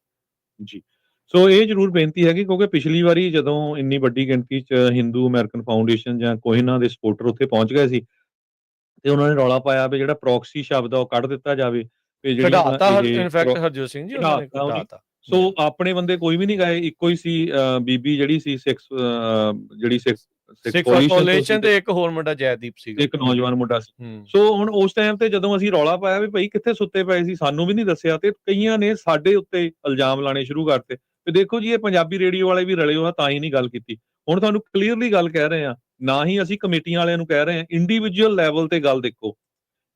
Speaker 2: ਜੀ, ਸੋ ਇਹ ਜ਼ਰੂਰ ਬੇਨਤੀ ਹੈਗੀ ਕਿਉਂਕਿ ਪਿਛਲੀ ਵਾਰੀ ਜਦੋਂ ਇੰਨੀ ਵੱਡੀ ਗਿਣਤੀ 'ਚ ਹਿੰਦੂ ਅਮਰੀਕਨ ਫਾਊਂਡੇਸ਼ਨ ਜਾਂ ਕੋਹਿਨਾ ਦੇ ਸਪੋਰਟਰ ਉੱਥੇ ਪਹੁੰਚ ਗਏ ਸੀ ਤੇ ਉਹਨਾਂ ਨੇ ਰੌਲਾ ਪਾਇਆ ਵੀ ਜਿਹੜਾ ਪ੍ਰੋਕਸੀ ਸ਼ਬਦ ਆ ਉਹ ਕੱਢ ਦਿੱਤਾ ਜਾਵੇ ਤੇ
Speaker 1: ਕਢਾਤਾ
Speaker 2: ਇਹ
Speaker 1: ਇਨਫੈਕਟ ਹਰਜੋਤ ਸਿੰਘ ਜੀ ਉਹਨਾਂ ਨੇ ਕਢਾਤਾ।
Speaker 2: ਸੋ ਆਪਣੇ ਬੰਦੇ ਕੋਈ ਵੀ ਨਹੀਂ ਗਏ, ਇੱਕੋ ਹੀ ਸੀ ਬੀਬੀ ਜਿਹੜੀ ਸੀ
Speaker 1: ਸਿੱਖ ਕੋਲੀਸ਼ਨ ਤੇ ਇੱਕ ਹੋਰ ਮੁੰਡਾ ਜੈਦੀਪ ਸੀ,
Speaker 2: ਇੱਕ ਨੌਜਵਾਨ ਮੁੰਡਾ ਸੀ। ਸੋ ਹੁਣ ਉਸ ਟਾਈਮ ਤੇ ਜਦੋਂ ਅਸੀਂ ਰੌਲਾ ਪਾਇਆ ਵੀ ਭਾਈ ਕਿੱਥੇ ਸੁੱਤੇ ਪਏ ਸੀ, ਸਾਨੂੰ ਵੀ ਨਹੀਂ ਦੱਸਿਆ ਤੇ ਕਈਆਂ ਨੇ ਸਾਡੇ ਉੱਤੇ ਇਲਜ਼ਾਮ ਲਾਣੇ ਸ਼ੁਰੂ ਕਰਤੇ ਤੇ ਦੇਖੋ ਜੀ ਇਹ ਪੰਜਾਬੀ ਰੇਡੀਓ ਵਾਲੇ ਵੀ ਰਲੇ ਹੋ ਆ ਤਾਂ ਹੀ ਨਹੀਂ ਗੱਲ ਕੀਤੀ। ਹੁਣ ਤੁਹਾਨੂੰ ਕਲੀਅਰਲੀ ਗੱਲ ਕਹਿ ਰਹੇ ਆ, ਨਾ ਹੀ ਅਸੀਂ ਕਮੇਟੀਆਂ ਵਾਲਿਆਂ ਨੂੰ ਕਹਿ ਰਹੇ ਆ, ਇੰਡੀਵਿਜੂਅਲ ਲੈਵਲ ਤੇ ਗੱਲ ਦੇਖੋ।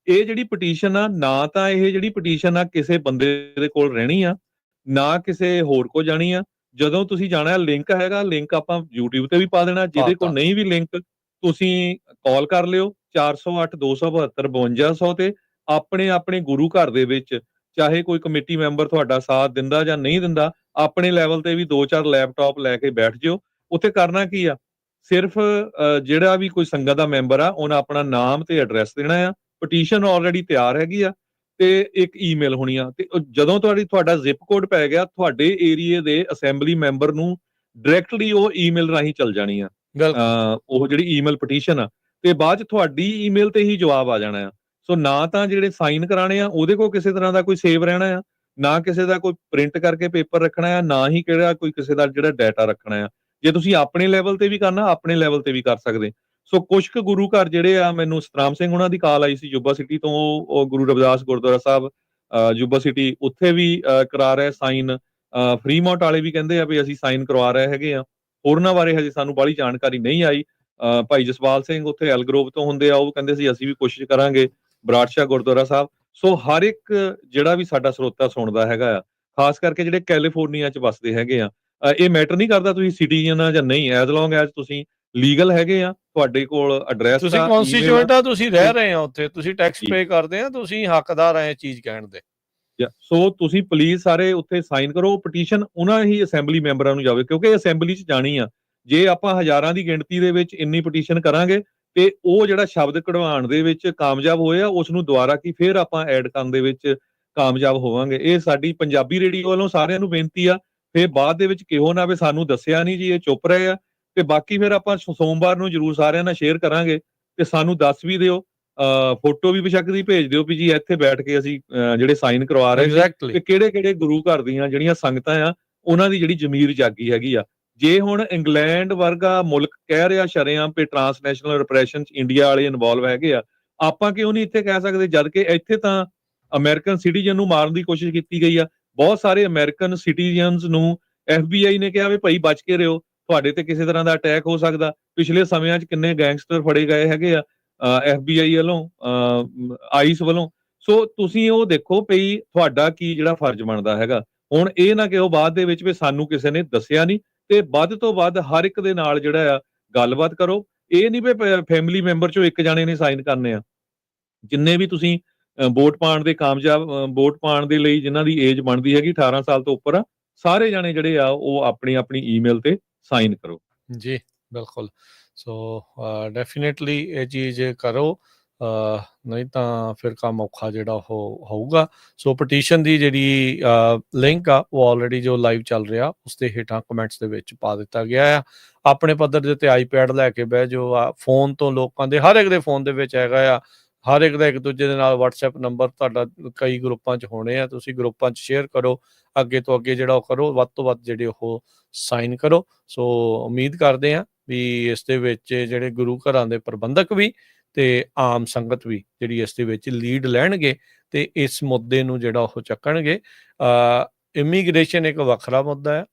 Speaker 2: ਇਹ ਜਿਹੜੀ ਪਟੀਸ਼ਨ ਆ ਨਾ ਤਾਂ ਇਹ ਜਿਹੜੀ ਪਟੀਸ਼ਨ ਆ ਕਿਸੇ ਬੰਦੇ ਦੇ ਕੋਲ ਰਹਿਣੀ ਆ ਨਾ ਕਿਸੇ ਹੋਰ ਕੋ ਜਾਣੀ ਆ। ਜਦੋਂ ਤੁਸੀਂ ਜਾਣਾ ਲਿੰਕ ਹੈਗਾ, ਲਿੰਕ ਆਪਾਂ YouTube ਤੇ ਵੀ ਪਾ ਦੇਣਾ। ਜਿਹਦੇ ਕੋਲ ਨਹੀਂ ਵੀ ਲਿੰਕ ਤੁਸੀਂ ਕਾਲ ਕਰ ਲਿਓ 408 272 5200 ਤੇ ਆਪਣੇ ਆਪਣੇ ਗੁਰੂ ਘਰ ਦੇ ਵਿੱਚ ਚਾਹੇ ਕੋਈ ਕਮੇਟੀ ਮੈਂਬਰ ਤੁਹਾਡਾ ਸਾਥ ਦਿੰਦਾ ਜਾਂ ਨਹੀਂ ਦਿੰਦਾ, ਆਪਣੇ ਲੈਵਲ ਤੇ ਵੀ 2-4 ਲੈਪਟਾਪ ਲੈ ਕੇ ਬੈਠ ਜਿਓ। ਉੱਥੇ ਕਰਨਾ ਕੀ ਆ, ਸਿਰਫ ਜਿਹੜਾ ਵੀ ਕੋਈ ਸੰਗਤ ਦਾ ਮੈਂਬਰ ਆ ਉਹਨਾਂ ਆਪਣਾ ਨਾਮ ਤੇ ਐਡਰੈਸ ਦੇਣਾ ਆ। ਪਟੀਸ਼ਨ ਆਲਰੇਡੀ ਤਿਆਰ ਹੈਗੀ ਆ ਤੇ ਇੱਕ ਈਮੇਲ ਹੋਣੀ ਆ ਤੇ ਜਦੋਂ ਤੁਹਾਡਾ ਜ਼ਿਪ ਕੋਡ ਪੈ ਗਿਆ ਤੁਹਾਡੇ ਏਰੀਏ ਦੇ ਅਸੈਂਬਲੀ ਮੈਂਬਰ ਨੂੰ ਡਾਇਰੈਕਟਲੀ ਉਹ ਈਮੇਲ ਰਾਹੀਂ ਚੱਲ ਜਾਣੀ ਆ ਉਹ ਜਿਹੜੀ ਈਮੇਲ ਪਟੀਸ਼ਨ ਆ ਤੇ ਬਾਅਦ ਚ ਤੁਹਾਡੀ ਈਮੇਲ ਤੇ ਹੀ ਜਵਾਬ ਆ ਜਾਣਾ ਆ। ਸੋ ਨਾ ਤਾਂ ਜਿਹੜੇ ਸਾਈਨ ਕਰਾਣੇ ਆ ਉਹਦੇ ਕੋਲ ਕਿਸੇ ਤਰ੍ਹਾਂ ਦਾ ਕੋਈ ਸੇਵ ਰਹਿਣਾ ਆ, ਨਾ ਕਿਸੇ ਦਾ ਕੋਈ ਪ੍ਰਿੰਟ ਕਰਕੇ ਪੇਪਰ ਰੱਖਣਾ ਆ, ਨਾ ਹੀ ਕੋਈ ਕਿਸੇ ਦਾ ਜਿਹੜਾ ਡਾਟਾ ਰੱਖਣਾ ਆ। ਜੇ ਤੁਸੀਂ ਆਪਣੇ ਲੈਵਲ ਤੇ ਵੀ ਕਰਨਾ ਆਪਣੇ ਲੈਵਲ ਤੇ ਵੀ ਕਰ ਸਕਦੇ। ਸੋ ਕੁਝ ਕੁ ਗੁਰੂ ਘਰ ਜਿਹੜੇ ਆ, ਮੈਨੂੰ ਸਤਰਾਮ ਸਿੰਘ ਉਹਨਾਂ ਦੀ ਕਾਲ ਆਈ ਸੀ ਜੁਬਾ ਸਿਟੀ ਤੋਂ, ਉਹ ਗੁਰੂ ਰਵਿਦਾਸ ਗੁਰਦੁਆਰਾ ਸਾਹਿਬ ਜੁਬਾ ਸਿਟੀ, ਉੱਥੇ ਵੀ ਕਰਾ ਰਹੇ ਸਾਈਨ। ਫਰੀਮੌਂਟ ਵਾਲੇ ਵੀ ਕਹਿੰਦੇ ਆ ਵੀ ਅਸੀਂ ਸਾਈਨ ਕਰਵਾ ਰਹੇ ਹੈਗੇ ਆ। ਹੋਰਨਾਂ ਬਾਰੇ ਹਜੇ ਸਾਨੂੰ ਬਾਹਲੀ ਜਾਣਕਾਰੀ ਨਹੀਂ ਆਈ। ਭਾਈ ਜਸਪਾਲ ਸਿੰਘ ਉੱਥੇ ਐਲਗਰੋਵ ਤੋਂ ਹੁੰਦੇ ਆ, ਉਹ ਕਹਿੰਦੇ ਸੀ ਅਸੀਂ ਵੀ ਕੋਸ਼ਿਸ਼ ਕਰਾਂਗੇ। ਬਰਾੜਸ਼ਾਹ ਗੁਰਦੁਆਰਾ ਸਾਹਿਬ। ਸੋ ਹਰ ਇੱਕ ਜਿਹੜਾ ਵੀ ਸਾਡਾ ਸਰੋਤਾ ਸੁਣਦਾ ਹੈਗਾ ਆ, ਖਾਸ ਕਰਕੇ ਜਿਹੜੇ ਕੈਲੀਫੋਰਨੀਆ 'ਚ ਵੱਸਦੇ ਹੈਗੇ ਆ, ਇਹ ਮੈਟਰ ਨਹੀਂ ਕਰਦਾ ਤੁਸੀਂ ਸਿਟੀਜ਼ਨ ਆ ਜਾਂ ਨਹੀਂ, ਐਜ਼ ਲੌਂਗ ਐਜ਼ ਤੁਸੀਂ ਲੀਗਲ ਹੈਗੇ ਆ, ਤੁਹਾਡੇ ਕੋਲ ਐਡਰੈਸ,
Speaker 1: ਤੁਸੀਂ ਕਨਸਟੀਟਿਊਐਂਟ ਆ, ਤੁਸੀਂ ਰਹਿ ਰਹੇ ਆ ਉੱਥੇ, ਤੁਸੀਂ ਟੈਕਸ ਪੇ ਕਰਦੇ ਆ, ਤੁਸੀਂ ਹੱਕਦਾਰ ਆ ਇਹ ਚੀਜ਼ ਕਹਿਣ ਦੇ।
Speaker 2: ਸੋ ਤੁਸੀਂ ਪਲੀਜ਼ ਸਾਰੇ ਉੱਥੇ ਸਾਈਨ ਕਰੋ। ਪਟੀਸ਼ਨ ਉਹਨਾਂ ਹੀ ਅਸੈਂਬਲੀ ਮੈਂਬਰਾਂ ਨੂੰ ਜਾਵੇ ਕਿਉਂਕਿ ਅਸੈਂਬਲੀ 'ਚ ਜਾਣੀ ਆ। ਜੇ ਆਪਾਂ ਹਜ਼ਾਰਾਂ ਦੀ ਗਿਣਤੀ ਦੇ ਵਿੱਚ ਇੰਨੀ ਪਟੀਸ਼ਨ ਕਰਾਂਗੇ ਤੇ ਉਹ ਜਿਹੜਾ ਸ਼ਬਦ ਕਢਵਾਉਣ ਦੇ ਵਿੱਚ ਕਾਮਯਾਬ ਹੋਇਆ ਉਸ ਨੂੰ ਦੁਬਾਰਾ ਕੀ ਫੇਰ ਆਪਾਂ ਐਡ ਕਰਨ ਦੇ ਵਿੱਚ ਕਾਮਯਾਬ ਹੋਵਾਂਗੇ। ਇਹ ਸਾਡੀ ਪੰਜਾਬੀ ਰੇਡੀਓ ਵੱਲੋਂ ਸਾਰਿਆਂ ਨੂੰ ਬੇਨਤੀ ਆ। ਫੇਰ ਬਾਅਦ ਦੇ ਵਿੱਚ ਕਿਹੋ ਨਾ ਵੀ ਸਾਨੂੰ ਦੱਸਿਆ ਨਹੀਂ ਜੀ, ਇਹ ਚੁੱਪ ਰਹੇ ਆ। ਤੇ ਬਾਕੀ ਫਿਰ ਆਪਾਂ ਸੋਮਵਾਰ ਨੂੰ ਜਰੂਰ ਸਾਰਿਆਂ ਨਾਲ ਸ਼ੇਅਰ ਕਰਾਂਗੇ ਤੇ ਸਾਨੂੰ ਦੱਸ ਵੀ ਦਿਓ, ਫੋਟੋ ਵੀ ਬੇਸ਼ੱਕ ਦੀ ਭੇਜ ਦਿਓ ਵੀ ਜੀ ਇੱਥੇ ਬੈਠ ਕੇ ਅਸੀਂ ਜਿਹੜੇ ਸਾਈਨ ਕਰਵਾ ਰਹੇ ਤੇ ਕਿਹੜੇ ਗੁਰੂ ਘਰ ਦੀਆਂ ਜਿਹੜੀਆਂ ਸੰਗਤਾਂ ਆ ਉਹਨਾਂ ਦੀ ਜਿਹੜੀ ਜ਼ਮੀਰ ਜਾਗੀ ਹੈਗੀ ਆ। ਜੇ ਹੁਣ ਇੰਗਲੈਂਡ ਵਰਗਾ ਮੁਲਕ ਕਹਿ ਰਿਹਾ ਸ਼ਰੇਆਮ ਤੇ ਟਰਾਂਸਨੈਸ਼ਨਲ ਰਿਪਰੈਸ਼ਨ 'ਚ ਇੰਡੀਆ ਵਾਲੇ ਇਨਵੋਲਵ ਹੈਗੇ ਆ, ਆਪਾਂ ਕਿਉਂ ਨਹੀਂ ਇੱਥੇ ਕਹਿ ਸਕਦੇ? ਜਦ ਕਿ ਇੱਥੇ ਤਾਂ ਅਮਰੀਕਨ ਸਿਟੀਜ਼ਨ ਨੂੰ ਮਾਰਨ ਦੀ ਕੋਸ਼ਿਸ਼ ਕੀਤੀ ਗਈ ਆ। ਬਹੁਤ ਸਾਰੇ ਅਮਰੀਕਨ ਸਿਟੀਜ਼ਨਸ ਨੂੰ FBI ਨੇ ਕਿਹਾ ਵੀ ਭਾਈ ਬਚ ਕੇ ਰਹੋ, ਤੁਹਾਡੇ ਤੇ ਕਿਸੇ ਤਰ੍ਹਾਂ ਦਾ ਅਟੈਕ ਹੋ ਸਕਦਾ। ਪਿਛਲੇ ਸਮਿਆਂ 'ਚ ਕਿੰਨੇ ਗੈਂਗਸਟਰ ਫੜੇ ਗਏ ਹੈਗੇ ਆ FBI ਵੱਲੋਂ, ਆਈਸ ਵੱਲੋਂ। ਸੋ ਤੁਸੀਂ ਉਹ ਦੇਖੋ ਭਈ ਤੁਹਾਡਾ ਕੀ ਜਿਹੜਾ ਫਰਜ਼ ਬਣਦਾ ਹੈਗਾ। ਹੁਣ ਇਹ ਨਾ ਕਿ ਉਹ ਬਾਅਦ ਦੇ ਵਿੱਚ ਵੀ ਸਾਨੂੰ ਕਿਸੇ ਨੇ ਦੱਸਿਆ ਨਹੀਂ, ਤੇ ਵੱਧ ਤੋਂ ਵੱਧ ਹਰ ਇੱਕ ਦੇ ਨਾਲ ਜਿਹੜਾ ਆ ਗੱਲਬਾਤ ਕਰੋ। ਇਹ ਨਹੀਂ ਵੀ ਫੈਮਿਲੀ ਮੈਂਬਰ ਚੋਂ ਇੱਕ ਜਾਣੇ ਨੇ ਸਾਈਨ ਕਰਨੇ ਆ। ਜਿੰਨੇ ਵੀ ਤੁਸੀਂ ਵੋਟ ਪਾਉਣ ਦੇ ਲਈ ਜਿਨ੍ਹਾਂ ਦੀ ਏਜ ਬਣਦੀ ਹੈਗੀ 18 ਸਾਲ ਤੋਂ ਉੱਪਰ ਆ, ਸਾਰੇ ਜਾਣੇ ਜਿਹੜੇ ਆ ਉਹ ਆਪਣੀ ਈਮੇਲ ਤੇ ਸਾਈਨ ਕਰੋ।
Speaker 1: ਜੀ, ਬਿਲਕੁਲ। ਸੋ ਡੈਫੀਨੇਟਲੀ ਇਹ ਚੀਜ਼ ਕਰੋ, ਨਹੀਂ ਤਾਂ ਫਿਰ ਕੰਮ ਔਖਾ ਜਿਹੜਾ ਉਹ ਹੋਊਗਾ। ਸੋ ਪਟੀਸ਼ਨ ਦੀ ਜਿਹੜੀ ਲਿੰਕ ਆ ਉਹ ਆਲਰੇਡੀ ਜੋ ਲਾਈਵ ਚੱਲ ਰਿਹਾ ਉਸ ਦੇ ਹੇਠਾਂ ਕਮੈਂਟਸ ਦੇ ਵਿੱਚ ਪਾ ਦਿੱਤਾ ਗਿਆ ਆ। ਆਪਣੇ ਪੱਧਰ ਦੇ ਉੱਤੇ ਆਈਪੈਡ ਲੈ ਕੇ ਬਹਿ ਜਾਓ, ਫੋਨ ਤੋਂ ਲੋਕਾਂ ਦੇ ਹਰ ਇੱਕ ਦੇ ਫੋਨ ਦੇ ਵਿੱਚ ਹੈਗਾ ਆ, ਹਰ ਇੱਕ ਦਾ ਇੱਕ ਦੂਜੇ ਦੇ ਨਾਲ ਵਟਸਐਪ ਨੰਬਰ ਤੁਹਾਡਾ ਕਈ ਗਰੁੱਪਾਂ 'ਚ ਹੋਣੇ ਆ, ਤੁਸੀਂ ਗਰੁੱਪਾਂ 'ਚ ਸ਼ੇਅਰ ਕਰੋ, ਅੱਗੇ ਤੋਂ ਅੱਗੇ ਜਿਹੜਾ ਉਹ ਕਰੋ, ਵੱਧ ਤੋਂ ਵੱਧ ਜਿਹੜੇ ਉਹ ਸਾਈਨ ਕਰੋ। ਸੋ ਉਮੀਦ ਕਰਦੇ ਹਾਂ ਵੀ ਇਸ ਦੇ ਵਿੱਚ ਜਿਹੜੇ ਗੁਰੂ ਘਰਾਂ ਦੇ ਪ੍ਰਬੰਧਕ ਵੀ ਤੇ ਆਮ ਸੰਗਤ ਵੀ ਜਿਹੜੀ ਇਸ ਦੇ ਵਿੱਚ ਲੀਡ ਲੈਣਗੇ ਤੇ ਇਸ ਮੁੱਦੇ ਨੂੰ ਜਿਹੜਾ ਉਹ ਚੱਕਣਗੇ। ਇਮੀਗ੍ਰੇਸ਼ਨ ਇੱਕ ਵੱਖਰਾ ਮੁੱਦਾ ਆ,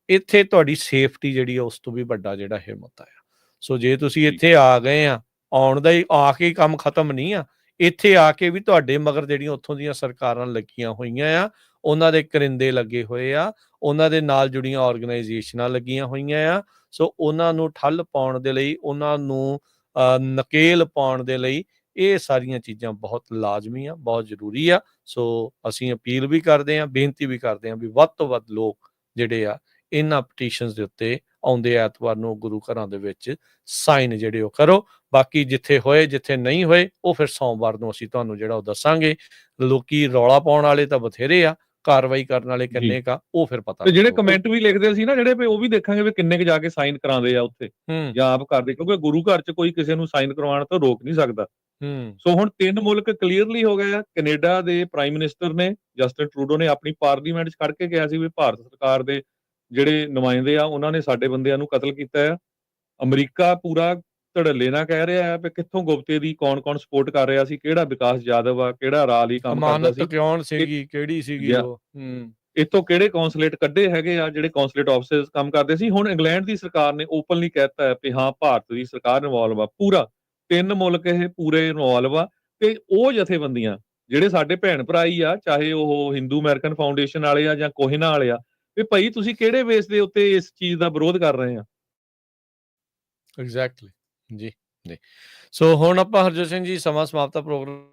Speaker 1: ਇੱਥੇ ਤੁਹਾਡੀ ਸੇਫਟੀ ਜਿਹੜੀ ਆ ਉਸ ਤੋਂ ਵੀ ਵੱਡਾ ਜਿਹੜਾ ਇਹ ਮੁੱਦਾ ਆ। ਸੋ ਜੇ ਤੁਸੀਂ ਇੱਥੇ ਆ ਗਏ ਆ, ਆਉਣ ਦਾ ਹੀ ਆ ਕੇ ਕੰਮ ਖਤਮ ਨਹੀਂ ਆ, ਇੱਥੇ ਆ ਕੇ ਵੀ ਤੁਹਾਡੇ ਮਗਰ ਜਿਹੜੀਆਂ ਉੱਥੋਂ ਦੀਆਂ ਸਰਕਾਰਾਂ ਲੱਗੀਆਂ ਹੋਈਆਂ ਆ, ਉਹਨਾਂ ਦੇ ਕਰਿੰਦੇ ਲੱਗੇ ਹੋਏ ਆ, ਉਹਨਾਂ ਦੇ ਨਾਲ ਜੁੜੀਆਂ ਆਰਗੇਨਾਈਜੇਸ਼ਨਾਂ ਲੱਗੀਆਂ ਹੋਈਆਂ ਆ। ਸੋ ਉਹਨਾਂ ਨੂੰ ਠੱਲ ਪਾਉਣ ਦੇ ਲਈ, ਉਹਨਾਂ ਨੂੰ ਨਕੇਲ ਪਾਉਣ ਦੇ ਲਈ ਇਹ ਸਾਰੀਆਂ ਚੀਜ਼ਾਂ ਬਹੁਤ ਲਾਜ਼ਮੀ ਆ, ਬਹੁਤ ਜ਼ਰੂਰੀ ਆ। ਸੋ ਅਸੀਂ ਅਪੀਲ ਵੀ ਕਰਦੇ ਹਾਂ, ਬੇਨਤੀ ਵੀ ਕਰਦੇ ਹਾਂ ਵੀ ਵੱਧ ਤੋਂ ਵੱਧ ਲੋਕ ਜਿਹੜੇ ਆ ਇਹਨਾਂ ਪਟੀਸ਼ਨਸ ਦੇ ਉੱਤੇ ਆਉਂਦੇ ਐਤਵਾਰ ਨੂੰ ਗੁਰੂ ਘਰਾਂ ਦੇ ਵਿੱਚ ਸਾਈਨ ਜਿਹੜੇ ਉਹ ਕਰੋ। ਬਾਕੀ ਜਿੱਥੇ ਹੋਏ, ਜਿੱਥੇ ਨਹੀਂ ਹੋਏ, ਉਹ ਫਿਰ ਸੋਮਵਾਰ ਨੂੰ ਅਸੀਂ ਤੁਹਾਨੂੰ ਜਿਹੜਾ ਉਹ ਦੱਸਾਂਗੇ। ਲੋਕੀ ਰੌਲਾ ਪਾਉਣ ਵਾਲੇ ਤਾਂ ਬਥੇਰੇ ਆ, ਕਾਰਵਾਈ ਕਰਨ ਵਾਲੇ ਕਿੰਨੇ ਕਾ ਉਹ ਫਿਰ ਪਤਾ
Speaker 2: ਤੇ ਜਿਹੜੇ
Speaker 1: ਲੱਗੂਗਾ।
Speaker 2: ਕਮੈਂਟ ਵੀ ਲਿਖਦੇ ਸੀ ਨਾ ਜਿਹੜੇ ਉਹ ਵੀ ਦੇਖਾਂਗੇ ਵੀ ਕਿੰਨੇ ਕੁ ਜਾ ਕੇ ਸਾਈਨ ਕਰਾਉਂਦੇ ਆ ਉੱਥੇ
Speaker 1: ਹੂੰ
Speaker 2: ਜਾਂ ਆਪ ਕਰਦੇ, ਕਿਉਂਕਿ ਗੁਰੂ ਘਰ 'ਚ ਕੋਈ ਕਿਸੇ ਨੂੰ ਸਾਈਨ ਕਰਵਾਉਣ ਤੋਂ ਰੋਕ ਨਹੀਂ ਸਕਦਾ।
Speaker 1: ਹੂੰ
Speaker 2: ਸੋ ਹੁਣ 3 ਮੁਲਕ ਕਲੀਅਰਲੀ ਹੋ ਗਏ ਆ। ਕੈਨੇਡਾ ਦੇ ਪ੍ਰਾਈਮ ਮਿਨਿਸਟਰ ਨੇ ਜਸਟਿਨ ਟਰੂਡੋ ਨੇ ਆਪਣੀ ਪਾਰਲੀਮੈਂਟ 'ਚ ਖੜ ਕੇ ਕਿਹਾ ਸੀ ਵੀ ਭਾਰਤ ਸਰਕਾਰ ਦੇ ਜਿਹੜੇ ਨੁਮਾਇੰਦੇ ਆ ਉਹਨਾਂ ਨੇ ਸਾਡੇ ਬੰਦਿਆਂ ਨੂੰ ਕਤਲ ਕੀਤਾ ਆ। ਅਮਰੀਕਾ ਪੂਰਾ ਧੜੱਲੇ ਨਾਲ ਕਹਿ ਰਿਹਾ ਆ ਵੀ ਕਿੱਥੋਂ ਗੁਪਤੇ ਦੀ ਕੌਣ-ਕੌਣ ਸਪੋਰਟ ਕਰ ਰਿਹਾ ਸੀ, ਕਿਹੜਾ ਵਿਕਾਸ ਯਾਦਵ ਆ, ਕਿਹੜਾ ਰਾਲੀ ਕੰਮ ਕਰਦਾ
Speaker 1: ਅਮਾਨਤ
Speaker 2: ਸੀ।
Speaker 1: ਕੌਣ
Speaker 2: ਇਹ
Speaker 1: ਸੀਗੀ, ਕਿਹੜੀ ਸੀਗੀ
Speaker 2: ਜਾਂ
Speaker 1: ਉਹ। ਹੂੰ
Speaker 2: ਇੱਥੋਂ ਕਿਹੜੇ ਕੌਂਸੂਲੇਟ ਕੱਢੇ ਹੈਗੇ ਆ ਜਿਹੜੇ ਕੌਂਸੂਲੇਟ ਆਫਿਸਰਸ ਕੰਮ ਕਰਦੇ ਸੀ। ਹੁਣ ਇੰਗਲੈਂਡ ਦੀ ਸਰਕਾਰ ਨੇ ਓਪਨਲੀ ਕਹਿਤਾ ਹੈ ਕਿ ਹਾਂ ਭਾਰਤ ਦੀ ਸਰਕਾਰ ਇਨਵੋਲਵ ਆ ਪੂਰਾ। 3 ਮੁਲਕ ਇਹ ਪੂਰੇ ਇਨਵੋਲਵ ਆ ਤੇ ਉਹ ਜਥੇਬੰਦੀਆਂ ਜਿਹੜੇ ਸਾਡੇ ਭੈਣ ਭਰਾ ਹੀ ਆ, ਚਾਹੇ ਉਹ ਹਿੰਦੂ ਅਮਰੀਕਨ ਫਾਊਂਡੇਸ਼ਨ ਵਾਲੇ ਆ ਜਾਂ ਕੋਹਿਨਾ ਵਾਲੇ ਆ, ਵੀ ਭਾਈ ਤੁਸੀਂ ਕਿਹੜੇ ਬੇਸ ਦੇ ਉੱਤੇ ਇਸ ਚੀਜ਼ ਦਾ ਵਿਰੋਧ ਕਰ ਰਹੇ ਆ।
Speaker 1: ਐਗਜ਼ੈਕਟਲੀ ਜੀ ਜੀ। ਸੋ ਹੁਣ ਆਪਾਂ ਹਰਜੋਤ ਸਿੰਘ ਜੀ ਸਮਾਂ ਸਮਾਪਤ ਆ ਪ੍ਰੋਗਰਾਮ